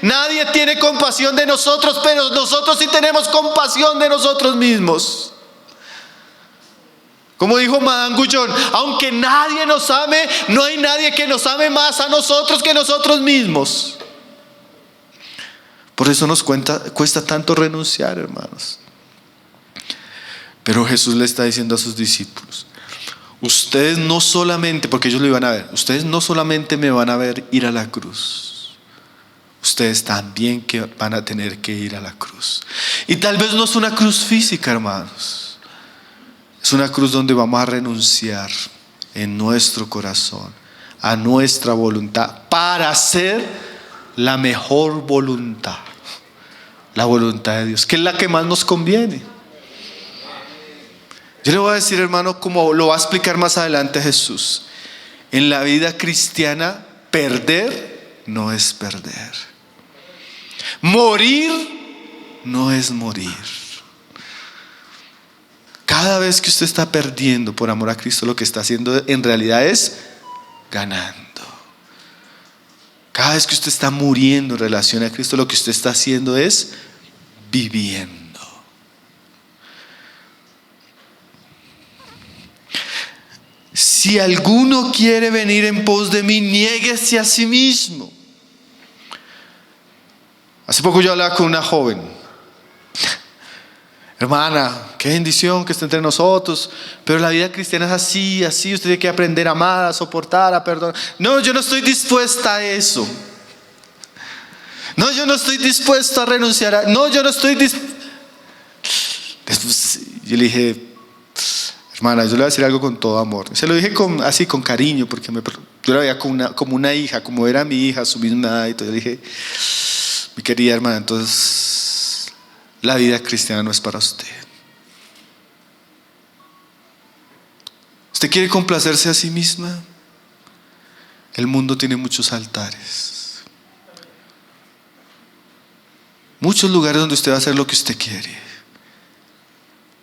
Nadie tiene compasión de nosotros, pero nosotros sí tenemos compasión de nosotros mismos. Como dijo Madame Guyon, aunque nadie nos ame, no hay nadie que nos ame más a nosotros que nosotros mismos. Por eso nos cuesta tanto renunciar, hermanos. Pero Jesús le está diciendo a sus discípulos, ustedes no solamente, porque ellos lo iban a ver, ustedes no solamente me van a ver ir a la cruz, ustedes también que van a tener que ir a la cruz. Y tal vez no es una cruz física, hermanos. Es una cruz donde vamos a renunciar en nuestro corazón a nuestra voluntad para hacer la mejor voluntad, la voluntad de Dios, que es la que más nos conviene. Yo le voy a decir, hermano, como lo va a explicar más adelante Jesús, en la vida cristiana, perder no es perder. Morir no es morir. Cada vez que usted está perdiendo por amor a Cristo, lo que está haciendo en realidad es ganando. Cada vez que usted está muriendo en relación a Cristo, lo que usted está haciendo es viviendo. Si alguno quiere venir en pos de mí, niéguese a sí mismo. Hace poco yo hablaba con una joven. Hermana, qué bendición que esté entre nosotros, pero la vida cristiana es así, usted tiene que aprender a amar, a soportar, a perdonar. No, yo no estoy dispuesta a eso. No, yo no estoy dispuesto a renunciar no, yo no estoy dispuesto. Después yo le dije, hermana, yo le voy a decir algo con todo amor. Se lo dije así con cariño, porque yo la veía como una hija, como era mi hija, su misma edad, y todo. Yo le dije, mi querida hermana, entonces la vida cristiana no es para usted. ¿Usted quiere complacerse a sí misma? El mundo tiene muchos altares, muchos lugares donde usted va a hacer lo que usted quiere,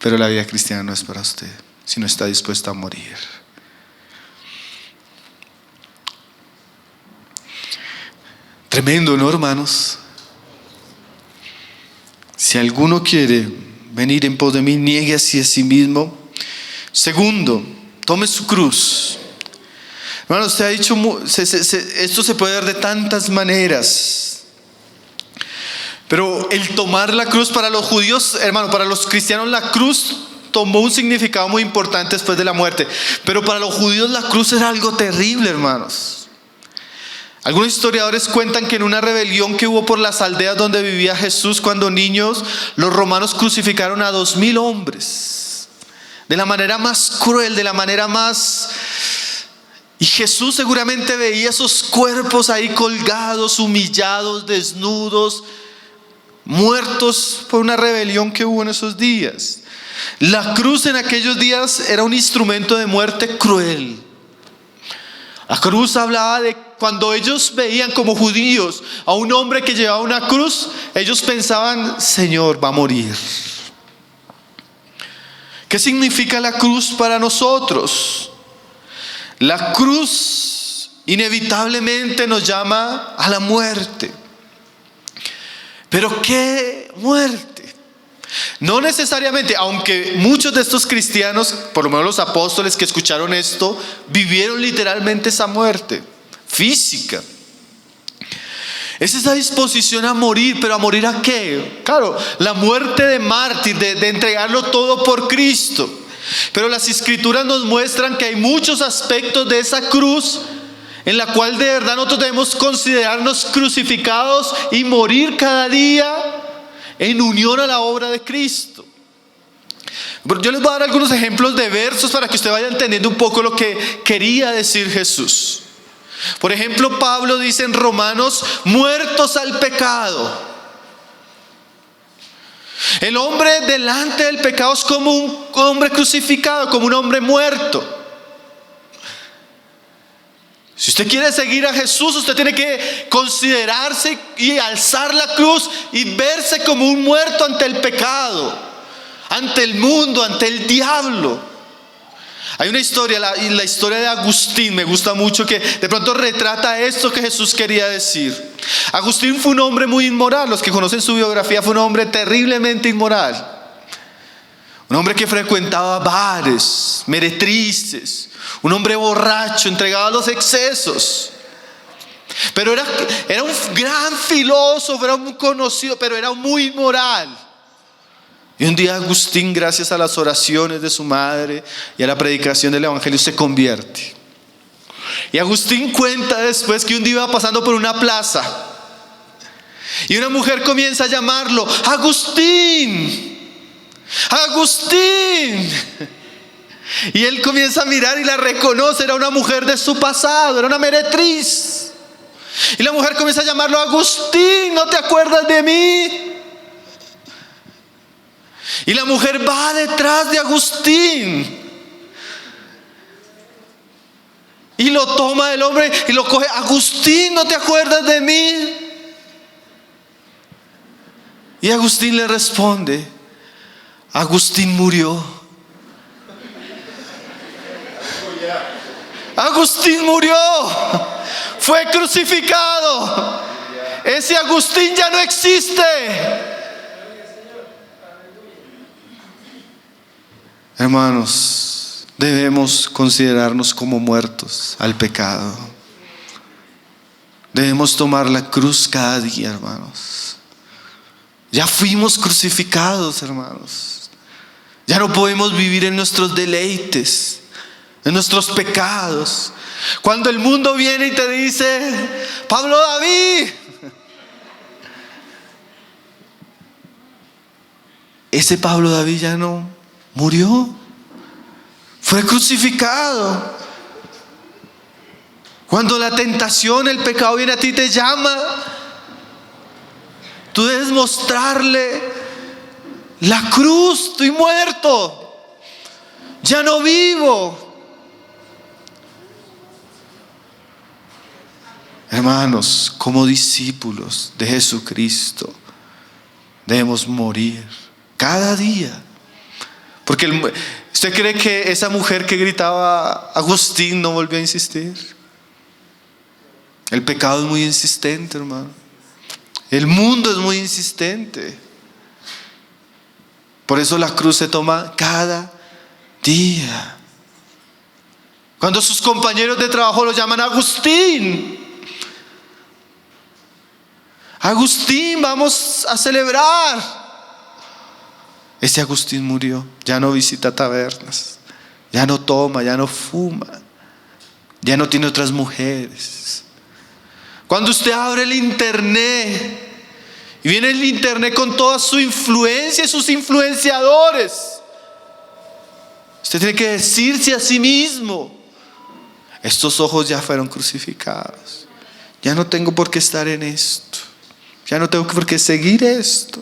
pero la vida cristiana no es para usted si no está dispuesta a morir. Tremendo, ¿no, hermanos? Si alguno quiere venir en pos de mí, niéguese a sí mismo. Segundo, tome su cruz. Hermano, usted ha dicho, esto se puede ver de tantas maneras. Pero el tomar la cruz para los judíos, hermano, para los cristianos la cruz tomó un significado muy importante después de la muerte. Pero para los judíos la cruz era algo terrible, hermanos. Algunos historiadores cuentan que en una rebelión que hubo por las aldeas donde vivía Jesús cuando niños, los romanos crucificaron a 2,000 hombres. De la manera más cruel, de la manera más Y Jesús seguramente veía esos cuerpos ahí colgados, humillados, desnudos, muertos por una rebelión que hubo en esos días. La cruz en aquellos días era un instrumento de muerte cruel. La cruz hablaba de cuando ellos veían como judíos a un hombre que llevaba una cruz, ellos pensaban: Señor, va a morir. ¿Qué significa la cruz para nosotros? La cruz inevitablemente nos llama a la muerte. ¿Pero qué muerte? No necesariamente, aunque muchos de estos cristianos, por lo menos los apóstoles que escucharon esto, vivieron literalmente esa muerte física. Es esa disposición a morir, pero ¿a morir a qué? Claro, la muerte de mártir, de entregarlo todo por Cristo. Pero las Escrituras nos muestran que hay muchos aspectos de esa cruz en la cual de verdad nosotros debemos considerarnos crucificados y morir cada día en unión a la obra de Cristo. Yo les voy a dar algunos ejemplos de versos para que usted vaya entendiendo un poco lo que quería decir Jesús. Por ejemplo, Pablo dice en Romanos: muertos al pecado. El hombre delante del pecado es como un hombre crucificado, como un hombre muerto. Si usted quiere seguir a Jesús, usted tiene que considerarse y alzar la cruz y verse como un muerto ante el pecado, ante el mundo, ante el diablo. Hay una historia, la historia de Agustín, me gusta mucho, que de pronto retrata esto que Jesús quería decir. Agustín fue un hombre muy inmoral. Los que conocen su biografía, fue un hombre terriblemente inmoral. Un hombre que frecuentaba bares, meretrices, un hombre borracho, entregado a los excesos. Pero era un gran filósofo, era muy conocido, pero era muy inmoral. Y un día Agustín, gracias a las oraciones de su madre y a la predicación del evangelio, se convierte. Y Agustín cuenta después que un día iba pasando por una plaza y una mujer comienza a llamarlo: Agustín, Agustín. Y él comienza a mirar y la reconoce, era una mujer de su pasado, era una meretriz. Y la mujer comienza a llamarlo: Agustín, ¿no te acuerdas de mí? Y la mujer va detrás de Agustín y lo toma del hombre y lo coge: Agustín, ¿no te acuerdas de mí? Y Agustín le responde: Agustín murió. Agustín murió, fue crucificado. Ese Agustín ya no existe. Hermanos, debemos considerarnos como muertos al pecado. Debemos tomar la cruz cada día, hermanos. Ya fuimos crucificados, hermanos. Ya no podemos vivir en nuestros deleites, en nuestros pecados. Cuando el mundo viene y te dice: Pablo David, ese Pablo David ya no murió, fue crucificado. Cuando la tentación, el pecado viene a ti y te llama, tú debes mostrarle la cruz: estoy muerto, ya no vivo. Hermanos, como discípulos de Jesucristo, debemos morir cada día. Porque ¿usted cree que esa mujer que gritaba Agustín no volvió a insistir? El pecado es muy insistente, hermano. El mundo es muy insistente. Por eso la cruz se toma cada día. Cuando sus compañeros de trabajo lo llaman: Agustín, Agustín, vamos a celebrar. Ese Agustín murió, ya no visita tabernas, ya no toma, ya no fuma, ya no tiene otras mujeres. Cuando usted abre el internet y viene el internet con toda su influencia y sus influenciadores, usted tiene que decirse a sí mismo: estos ojos ya fueron crucificados. Ya no tengo por qué estar en esto. Ya no tengo por qué seguir esto.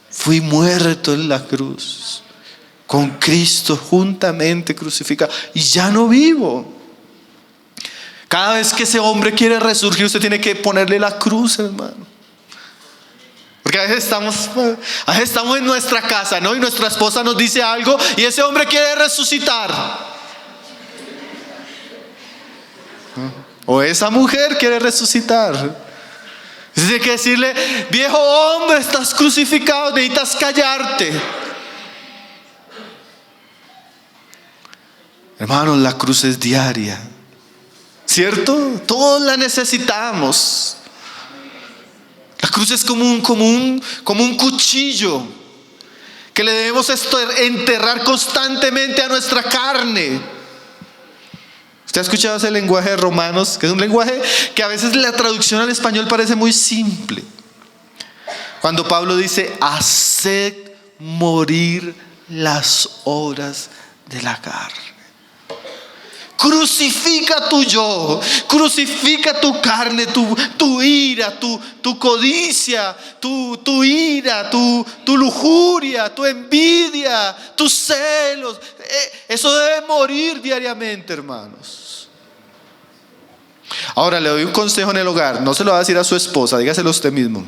Fui muerto en la cruz, con Cristo juntamente crucificado, y ya no vivo. Cada vez que ese hombre quiere resurgir, usted tiene que ponerle la cruz, hermano. Porque a veces estamos en nuestra casa, ¿no? Y nuestra esposa nos dice algo y ese hombre quiere resucitar. O esa mujer quiere resucitar. Tiene que decirle: viejo hombre, estás crucificado, necesitas callarte. Hermanos, la cruz es diaria, ¿cierto? Todos la necesitamos. La cruz es como un cuchillo que le debemos enterrar constantemente a nuestra carne. ¿Usted ha escuchado ese lenguaje de Romanos? Que es un lenguaje que a veces la traducción al español parece muy simple. Cuando Pablo dice: haced morir las obras de la carne. Crucifica tu yo, crucifica tu carne, tu ira, tu codicia, tu ira, tu lujuria, tu envidia, tus celos. Eso debe morir diariamente, hermanos. Ahora le doy un consejo en el hogar. No se lo va a decir a su esposa, dígaselo usted mismo.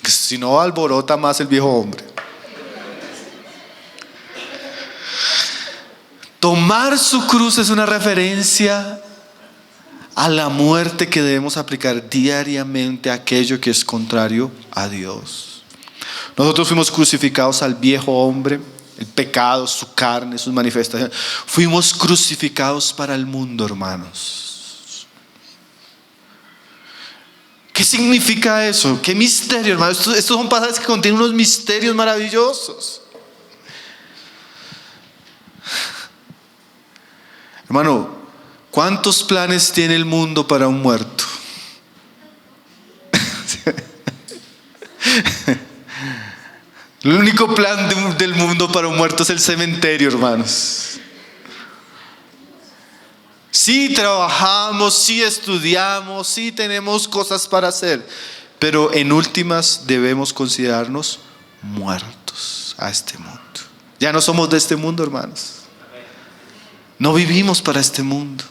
Si no, alborota más el viejo hombre. Tomar su cruz es una referencia a la muerte que debemos aplicar diariamente a aquello que es contrario a Dios. Nosotros fuimos crucificados al viejo hombre, el pecado, su carne, sus manifestaciones. Fuimos crucificados para el mundo, hermanos. ¿Qué significa eso? ¿Qué misterio, hermanos? Estos son pasajes que contienen unos misterios maravillosos. Hermano, ¿cuántos planes tiene el mundo para un muerto? El único plan del mundo para un muerto es el cementerio, hermanos. Sí trabajamos, sí estudiamos, sí tenemos cosas para hacer, pero en últimas debemos considerarnos muertos a este mundo. Ya no somos de este mundo, hermanos. No vivimos para este mundo.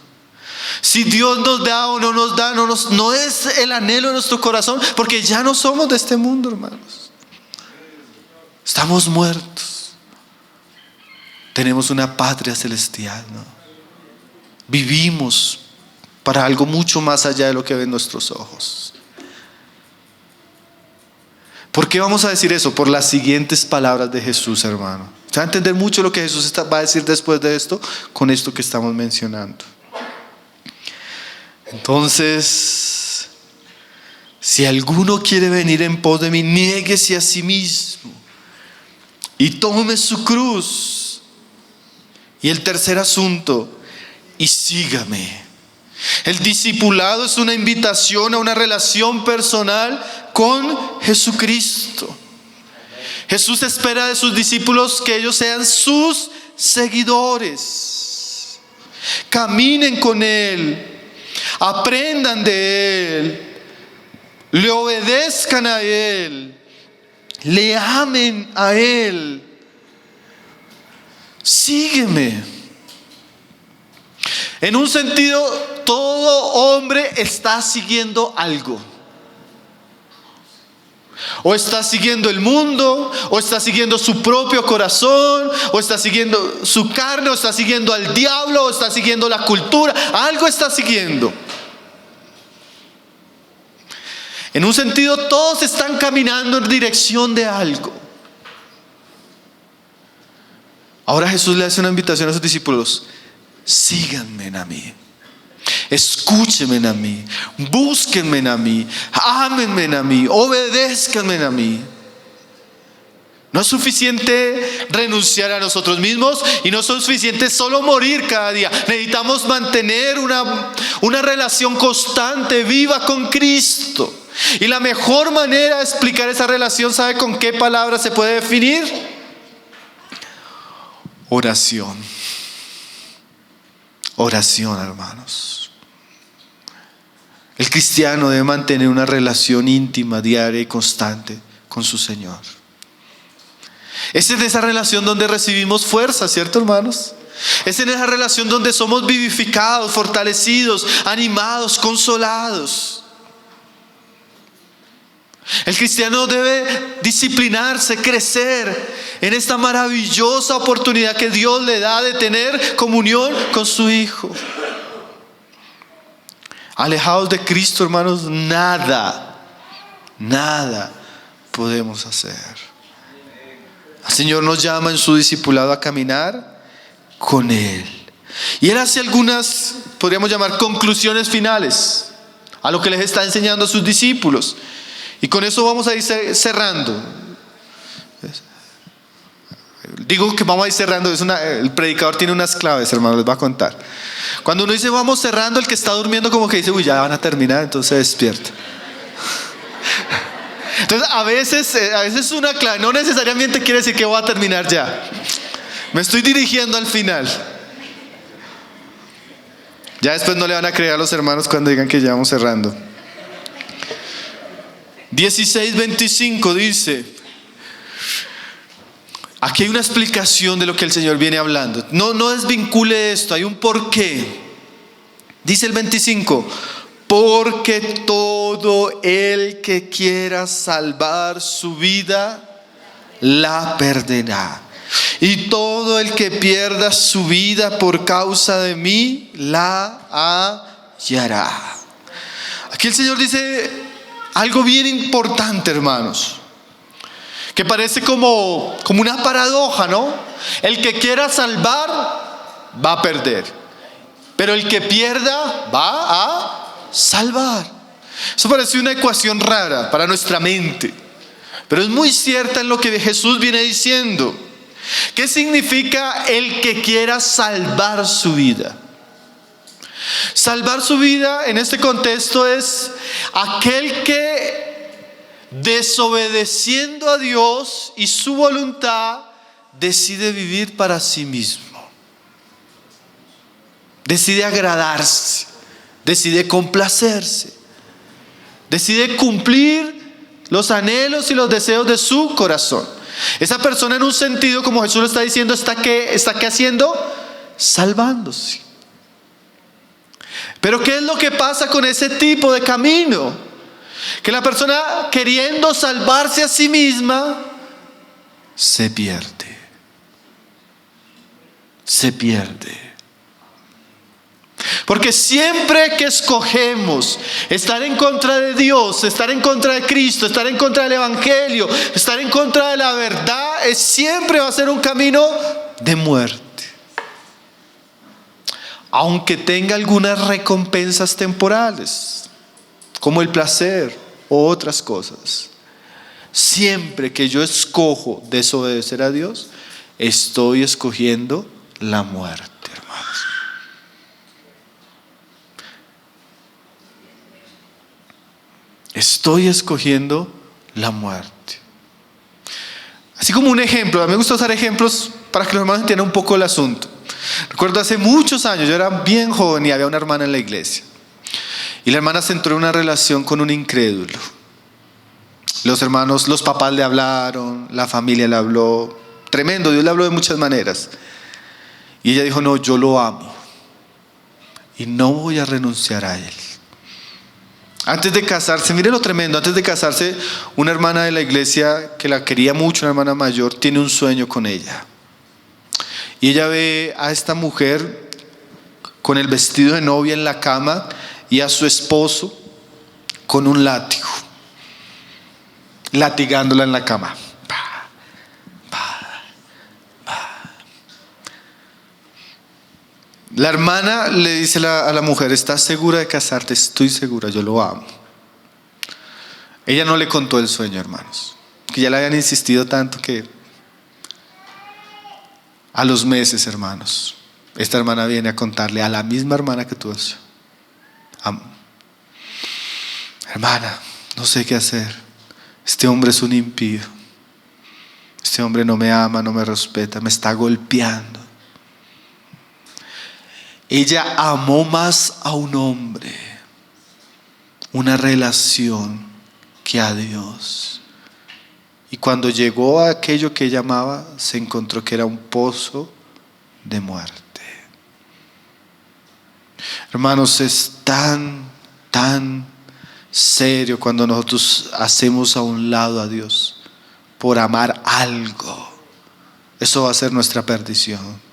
Si Dios nos da o no nos da, no es el anhelo de nuestro corazón, porque ya no somos de este mundo, hermanos. Estamos muertos. Tenemos una patria celestial, ¿no? Vivimos para algo mucho más allá de lo que ven nuestros ojos. ¿Por qué vamos a decir eso? Por las siguientes palabras de Jesús, hermano. Se va a entender mucho lo que Jesús va a decir después de esto, con esto que estamos mencionando. Entonces, si alguno quiere venir en pos de mí, niéguese a sí mismo y tome su cruz. Y el tercer asunto: y sígame. El discipulado es una invitación a una relación personal con Jesucristo. Jesús espera de sus discípulos que ellos sean sus seguidores. Caminen con Él, aprendan de Él, le obedezcan a Él, le amen a Él. Sígueme. En un sentido, todo hombre está siguiendo algo. O está siguiendo el mundo, o está siguiendo su propio corazón, o está siguiendo su carne, o está siguiendo al diablo, o está siguiendo la cultura. Algo está siguiendo. En un sentido, todos están caminando en dirección de algo. Ahora Jesús le hace una invitación a sus discípulos: síganme a mí, escúchenme a mí, búsquenme a mí, ámenme a mí, obedézcanme a mí. No es suficiente renunciar a nosotros mismos y no es suficiente solo morir cada día. Necesitamos mantener una relación constante, viva con Cristo. Y la mejor manera de explicar esa relación, ¿sabe con qué palabra se puede definir? Oración. Oración, hermanos. El cristiano debe mantener una relación íntima, diaria y constante con su Señor. Es en esa relación donde recibimos fuerza, ¿cierto, hermanos? Es en esa relación donde somos vivificados, fortalecidos, animados, consolados. El cristiano debe disciplinarse, crecer en esta maravillosa oportunidad que Dios le da de tener comunión con su Hijo. Alejados de Cristo, hermanos, nada podemos hacer. El Señor nos llama en su discipulado a caminar con Él. Y Él hace algunas, podríamos llamar, conclusiones finales a lo que les está enseñando a sus discípulos. Y con eso vamos a ir cerrando. Digo que vamos a ir cerrando. El predicador tiene unas claves, hermanos, les va a contar. Cuando uno dice vamos cerrando, el que está durmiendo como que dice, uy, ya van a terminar, entonces despierta. Entonces a veces una clave no necesariamente quiere decir que voy a terminar ya. Me estoy dirigiendo al final. Ya después no le van a creer a los hermanos cuando digan que ya vamos cerrando. 16:25 dice, aquí hay una explicación de lo que el Señor viene hablando. No desvincule esto, hay un porqué. Dice el 25, porque todo el que quiera salvar su vida, la perderá. Y todo el que pierda su vida por causa de mí, la hallará. Aquí el Señor dice algo bien importante, hermanos, que parece como una paradoja, ¿no? El que quiera salvar va a perder, pero el que pierda va a salvar. Eso parece una ecuación rara para nuestra mente, pero es muy cierta en lo que Jesús viene diciendo. ¿Qué significa el que quiera salvar su vida? Salvar su vida en este contexto es aquel que, desobedeciendo a Dios y su voluntad, decide vivir para sí mismo, decide agradarse, decide complacerse, decide cumplir los anhelos y los deseos de su corazón. Esa persona, en un sentido, como Jesús lo está diciendo, está ¿qué haciendo? Salvándose. Pero ¿qué es lo que pasa con ese tipo de camino? Que la persona, queriendo salvarse a sí misma, se pierde. Se pierde. Porque siempre que escogemos estar en contra de Dios, estar en contra de Cristo, estar en contra del Evangelio, estar en contra de la verdad, siempre va a ser un camino de muerte. Aunque tenga algunas recompensas temporales, como el placer o otras cosas, siempre que yo escojo desobedecer a Dios, estoy escogiendo la muerte, hermanos. Estoy escogiendo la muerte. Así como un ejemplo, a mí me gusta usar ejemplos para que los hermanos entiendan un poco el asunto. Recuerdo hace muchos años, yo era bien joven y había una hermana en la iglesia. Y la hermana se entró en una relación con un incrédulo. Los hermanos, los papás le hablaron, la familia le habló. Tremendo, Dios le habló de muchas maneras. Y ella dijo, no, yo lo amo y no voy a renunciar a él. Antes de casarse, mire lo tremendo, antes de casarse, una hermana de la iglesia que la quería mucho, una hermana mayor, tiene un sueño con ella. Y ella ve a esta mujer con el vestido de novia en la cama y a su esposo con un látigo, latigándola en la cama. La hermana le dice a la mujer, ¿estás segura de casarte? Estoy segura, yo lo amo. Ella no le contó el sueño, hermanos, que ya le habían insistido tanto que a los meses, hermanos, esta hermana viene a contarle a la misma hermana que tuvo el sueño. Hermana, no sé qué hacer. Este hombre es un impío. Este hombre no me ama, no me respeta, me está golpeando. Ella amó más a un hombre, una relación, que a Dios. Y cuando llegó a aquello que ella amaba, se encontró que era un pozo de muerte. Hermanos, es tan serio cuando nosotros hacemos a un lado a Dios por amar algo. Eso va a ser nuestra perdición.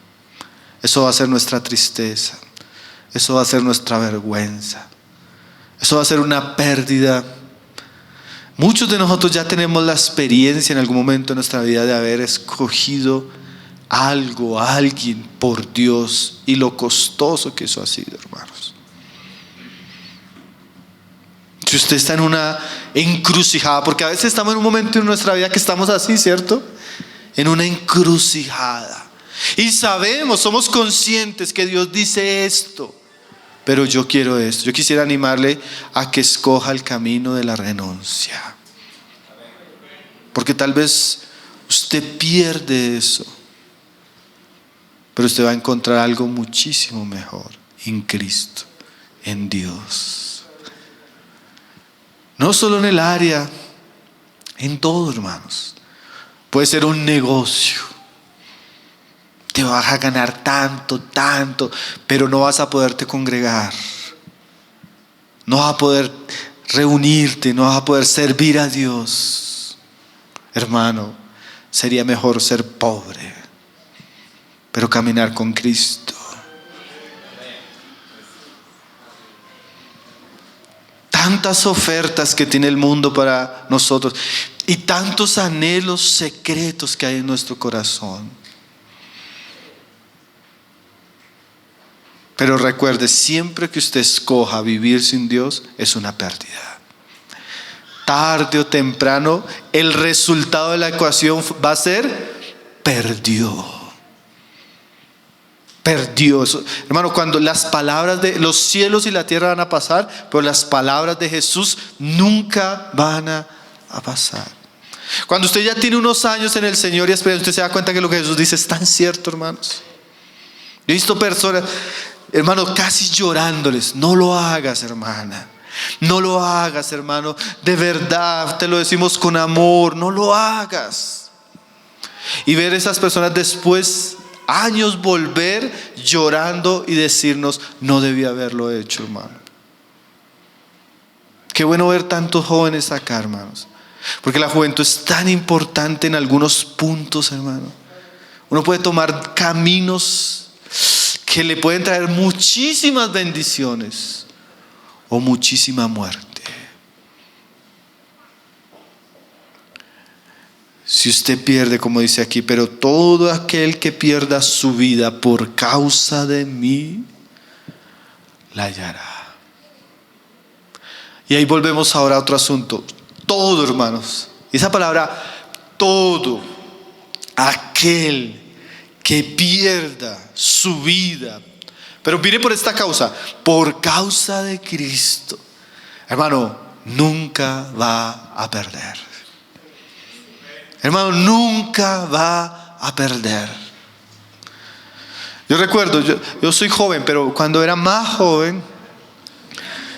Eso va a ser nuestra tristeza. Eso va a ser nuestra vergüenza. Eso va a ser una pérdida. Muchos de nosotros ya tenemos la experiencia en algún momento de nuestra vida de haber escogido algo, a alguien por Dios, y lo costoso que eso ha sido, hermanos. Si usted está en una encrucijada, porque a veces estamos en un momento en nuestra vida que estamos así, ¿cierto? En una encrucijada. Y sabemos, somos conscientes que Dios dice esto, pero yo quiero esto. Yo quisiera animarle a que escoja el camino de la renuncia. Porque tal vez usted pierde eso, pero usted va a encontrar algo muchísimo mejor en Cristo, en Dios. No solo en el área, en todo, hermanos. Puede ser un negocio. Te vas a ganar tanto, pero no vas a poderte congregar. No vas a poder reunirte, no vas a poder servir a Dios. Hermano, sería mejor ser pobre, pero caminar con Cristo. Tantas ofertas que tiene el mundo para nosotros y tantos anhelos secretos que hay en nuestro corazón. Pero recuerde, siempre que usted escoja vivir sin Dios, es una pérdida. Tarde o temprano, el resultado de la ecuación va a ser perdió. Hermano, cuando las palabras de los cielos y la tierra van a pasar, pero las palabras de Jesús nunca van a pasar. Cuando usted ya tiene unos años en el Señor y espera, usted se da cuenta que lo que Jesús dice es tan cierto, hermanos. Yo he visto personas, hermano, casi llorándoles. No lo hagas, hermana. No lo hagas, hermano. De verdad, te lo decimos con amor. No lo hagas. Y ver esas personas después, años, volver llorando y decirnos: no debía haberlo hecho, hermano. Qué bueno ver tantos jóvenes acá, hermanos. Porque la juventud es tan importante en algunos puntos, hermano. Uno puede tomar caminos que le pueden traer muchísimas bendiciones o muchísima muerte. Si usted pierde, como dice aquí, pero todo aquel que pierda su vida por causa de mí, la hallará. Y ahí volvemos ahora a otro asunto. Todo, hermanos. Esa palabra, todo. Aquel que pierda su vida, pero mire, por esta causa, por causa de Cristo, hermano, nunca va a perder. Hermano, nunca va a perder. Yo recuerdo, yo soy joven, pero cuando era más joven,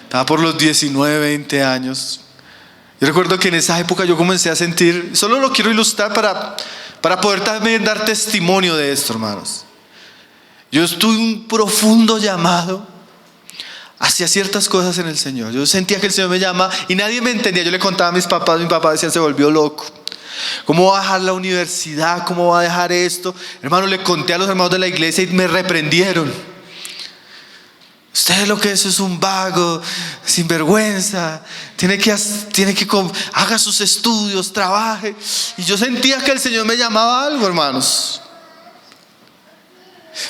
estaba por los 19, 20 años. Yo recuerdo que en esa época yo comencé a sentir, solo lo quiero ilustrar para poder también dar testimonio de esto, hermanos. Yo tuve un profundo llamado hacia ciertas cosas en el Señor. Yo sentía que el Señor me llama y nadie me entendía. Yo le contaba a mis papás, mi papá decía: se volvió loco. ¿Cómo va a dejar la universidad? ¿Cómo va a dejar esto? Hermano, le conté a los hermanos de la iglesia y me reprendieron. Usted lo que es un vago, sinvergüenza. Tiene que haga sus estudios, trabaje. Y yo sentía que el Señor me llamaba a algo, hermanos.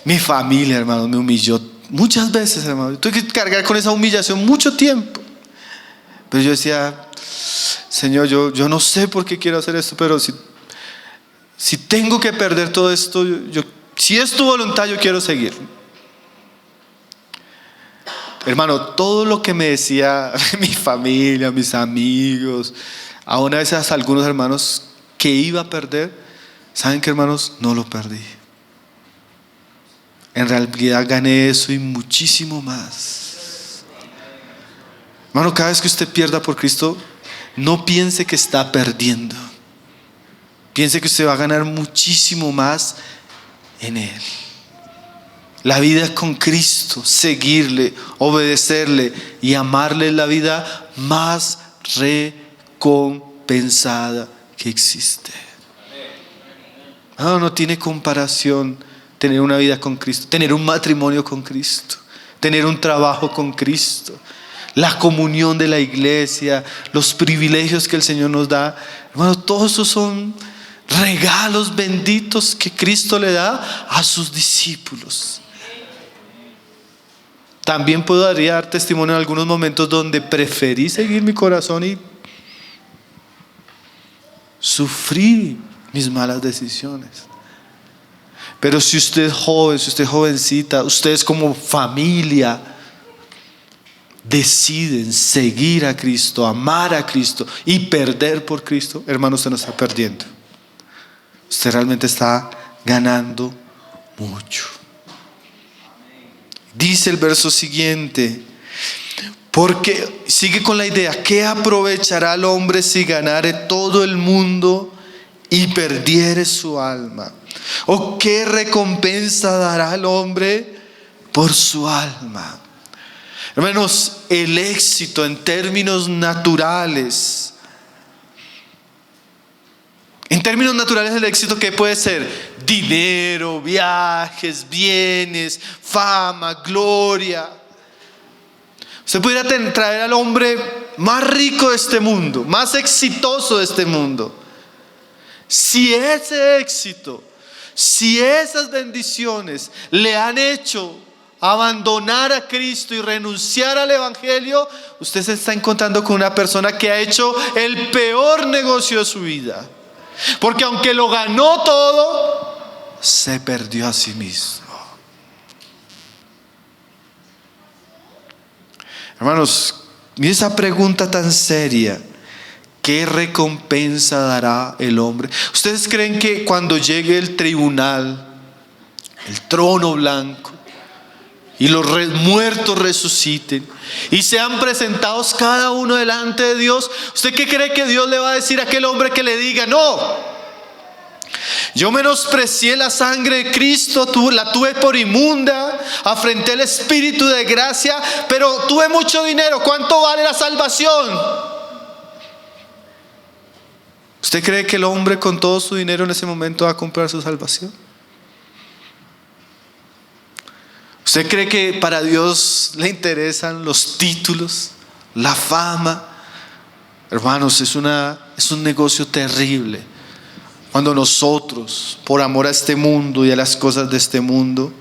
Mi familia, hermanos, me humilló muchas veces, hermanos. Tuve que cargar con esa humillación mucho tiempo. Pero yo decía: Señor, yo no sé por qué quiero hacer esto, pero si tengo que perder todo esto, si es tu voluntad, yo quiero seguir. Hermano, todo lo que me decía mi familia, mis amigos, aún a veces algunos hermanos que iba a perder, ¿saben qué, hermanos? No lo perdí. en realidad gané eso y muchísimo más. Hermano, cada vez que usted pierda por Cristo, no piense que está perdiendo. Piense que usted va a ganar muchísimo más en Él. La vida con Cristo, seguirle, obedecerle y amarle es la vida más recompensada que existe. No tiene comparación tener una vida con Cristo, tener un matrimonio con Cristo, tener un trabajo con Cristo, la comunión de la iglesia, los privilegios que el Señor nos da. Hermano, todos esos son regalos benditos que Cristo le da a sus discípulos. También podría dar testimonio en algunos momentos donde preferí seguir mi corazón y sufrí mis malas decisiones. Pero si usted es joven, si usted es jovencita, ustedes como familia deciden seguir a Cristo, amar a Cristo y perder por Cristo, hermano, usted no está perdiendo. Usted realmente está ganando mucho. Dice el verso siguiente, porque sigue con la idea: ¿qué aprovechará el hombre si ganare todo el mundo y perdiere su alma? ¿O qué recompensa dará el hombre por su alma? Hermanos, el éxito en términos naturales. En términos naturales, el éxito, ¿qué puede ser? Dinero, viajes, bienes, fama, gloria. Usted pudiera traer al hombre más rico de este mundo, más exitoso de este mundo. Si ese éxito, si esas bendiciones le han hecho abandonar a Cristo y renunciar al Evangelio, usted se está encontrando con una persona que ha hecho el peor negocio de su vida. Porque aunque lo ganó todo, se perdió a sí mismo. Hermanos, mire esa pregunta tan seria: ¿qué recompensa dará el hombre? ¿Ustedes creen que cuando llegue el tribunal, el trono blanco, y los muertos resuciten y sean presentados cada uno delante de Dios, usted qué cree que Dios le va a decir a aquel hombre que le diga: no, yo menosprecié la sangre de Cristo, la tuve por inmunda, afrenté el Espíritu de gracia, pero tuve mucho dinero, ¿cuánto vale la salvación? ¿Usted cree que el hombre con todo su dinero en ese momento va a comprar su salvación? ¿Usted cree que para Dios le interesan los títulos, la fama? Hermanos, es un negocio terrible cuando nosotros, por amor a este mundo y a las cosas de este mundo,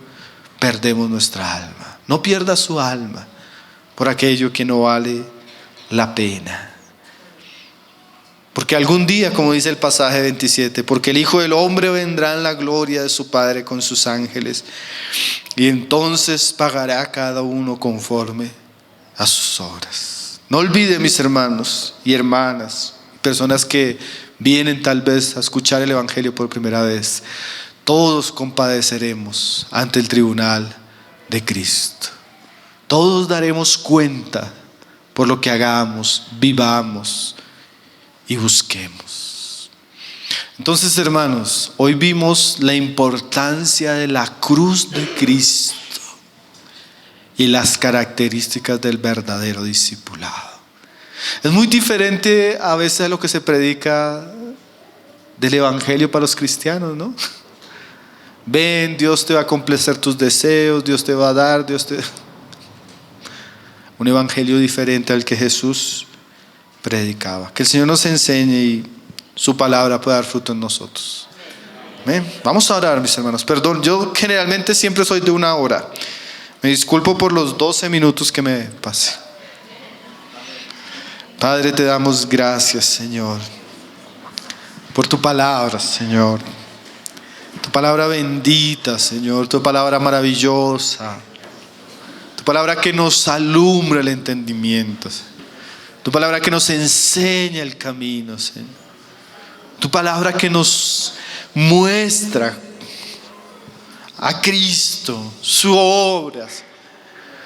perdemos nuestra alma. No pierda su alma por aquello que no vale la pena. Porque algún día, como dice el pasaje 27, porque el Hijo del Hombre vendrá en la gloria de su Padre con sus ángeles, y entonces pagará a cada uno conforme a sus obras. No olviden, mis hermanos y hermanas, personas que vienen tal vez a escuchar el Evangelio por primera vez, todos compadeceremos ante el tribunal de Cristo. Todos daremos cuenta por lo que hagamos, vivamos y busquemos. Entonces, hermanos, hoy vimos la importancia de la cruz de Cristo y las características del verdadero discipulado. Es muy diferente a veces a lo que se predica del Evangelio para los cristianos, ¿no? Ven, Dios te va a complacer tus deseos, Dios te va a dar, un evangelio diferente al que Jesús predicaba. Que el Señor nos enseñe y su palabra pueda dar fruto en nosotros. ¿Amén? Vamos a orar, mis hermanos. Perdón, yo generalmente siempre soy de 1 hora. Me disculpo por los 12 minutos que me pasé. Padre, te damos gracias, Señor, por tu palabra, Señor. Tu palabra bendita, Señor. Tu palabra maravillosa. Tu palabra que nos alumbra el entendimiento, Señor. Tu palabra que nos enseña el camino, Señor. Tu palabra que nos muestra a Cristo, su obra,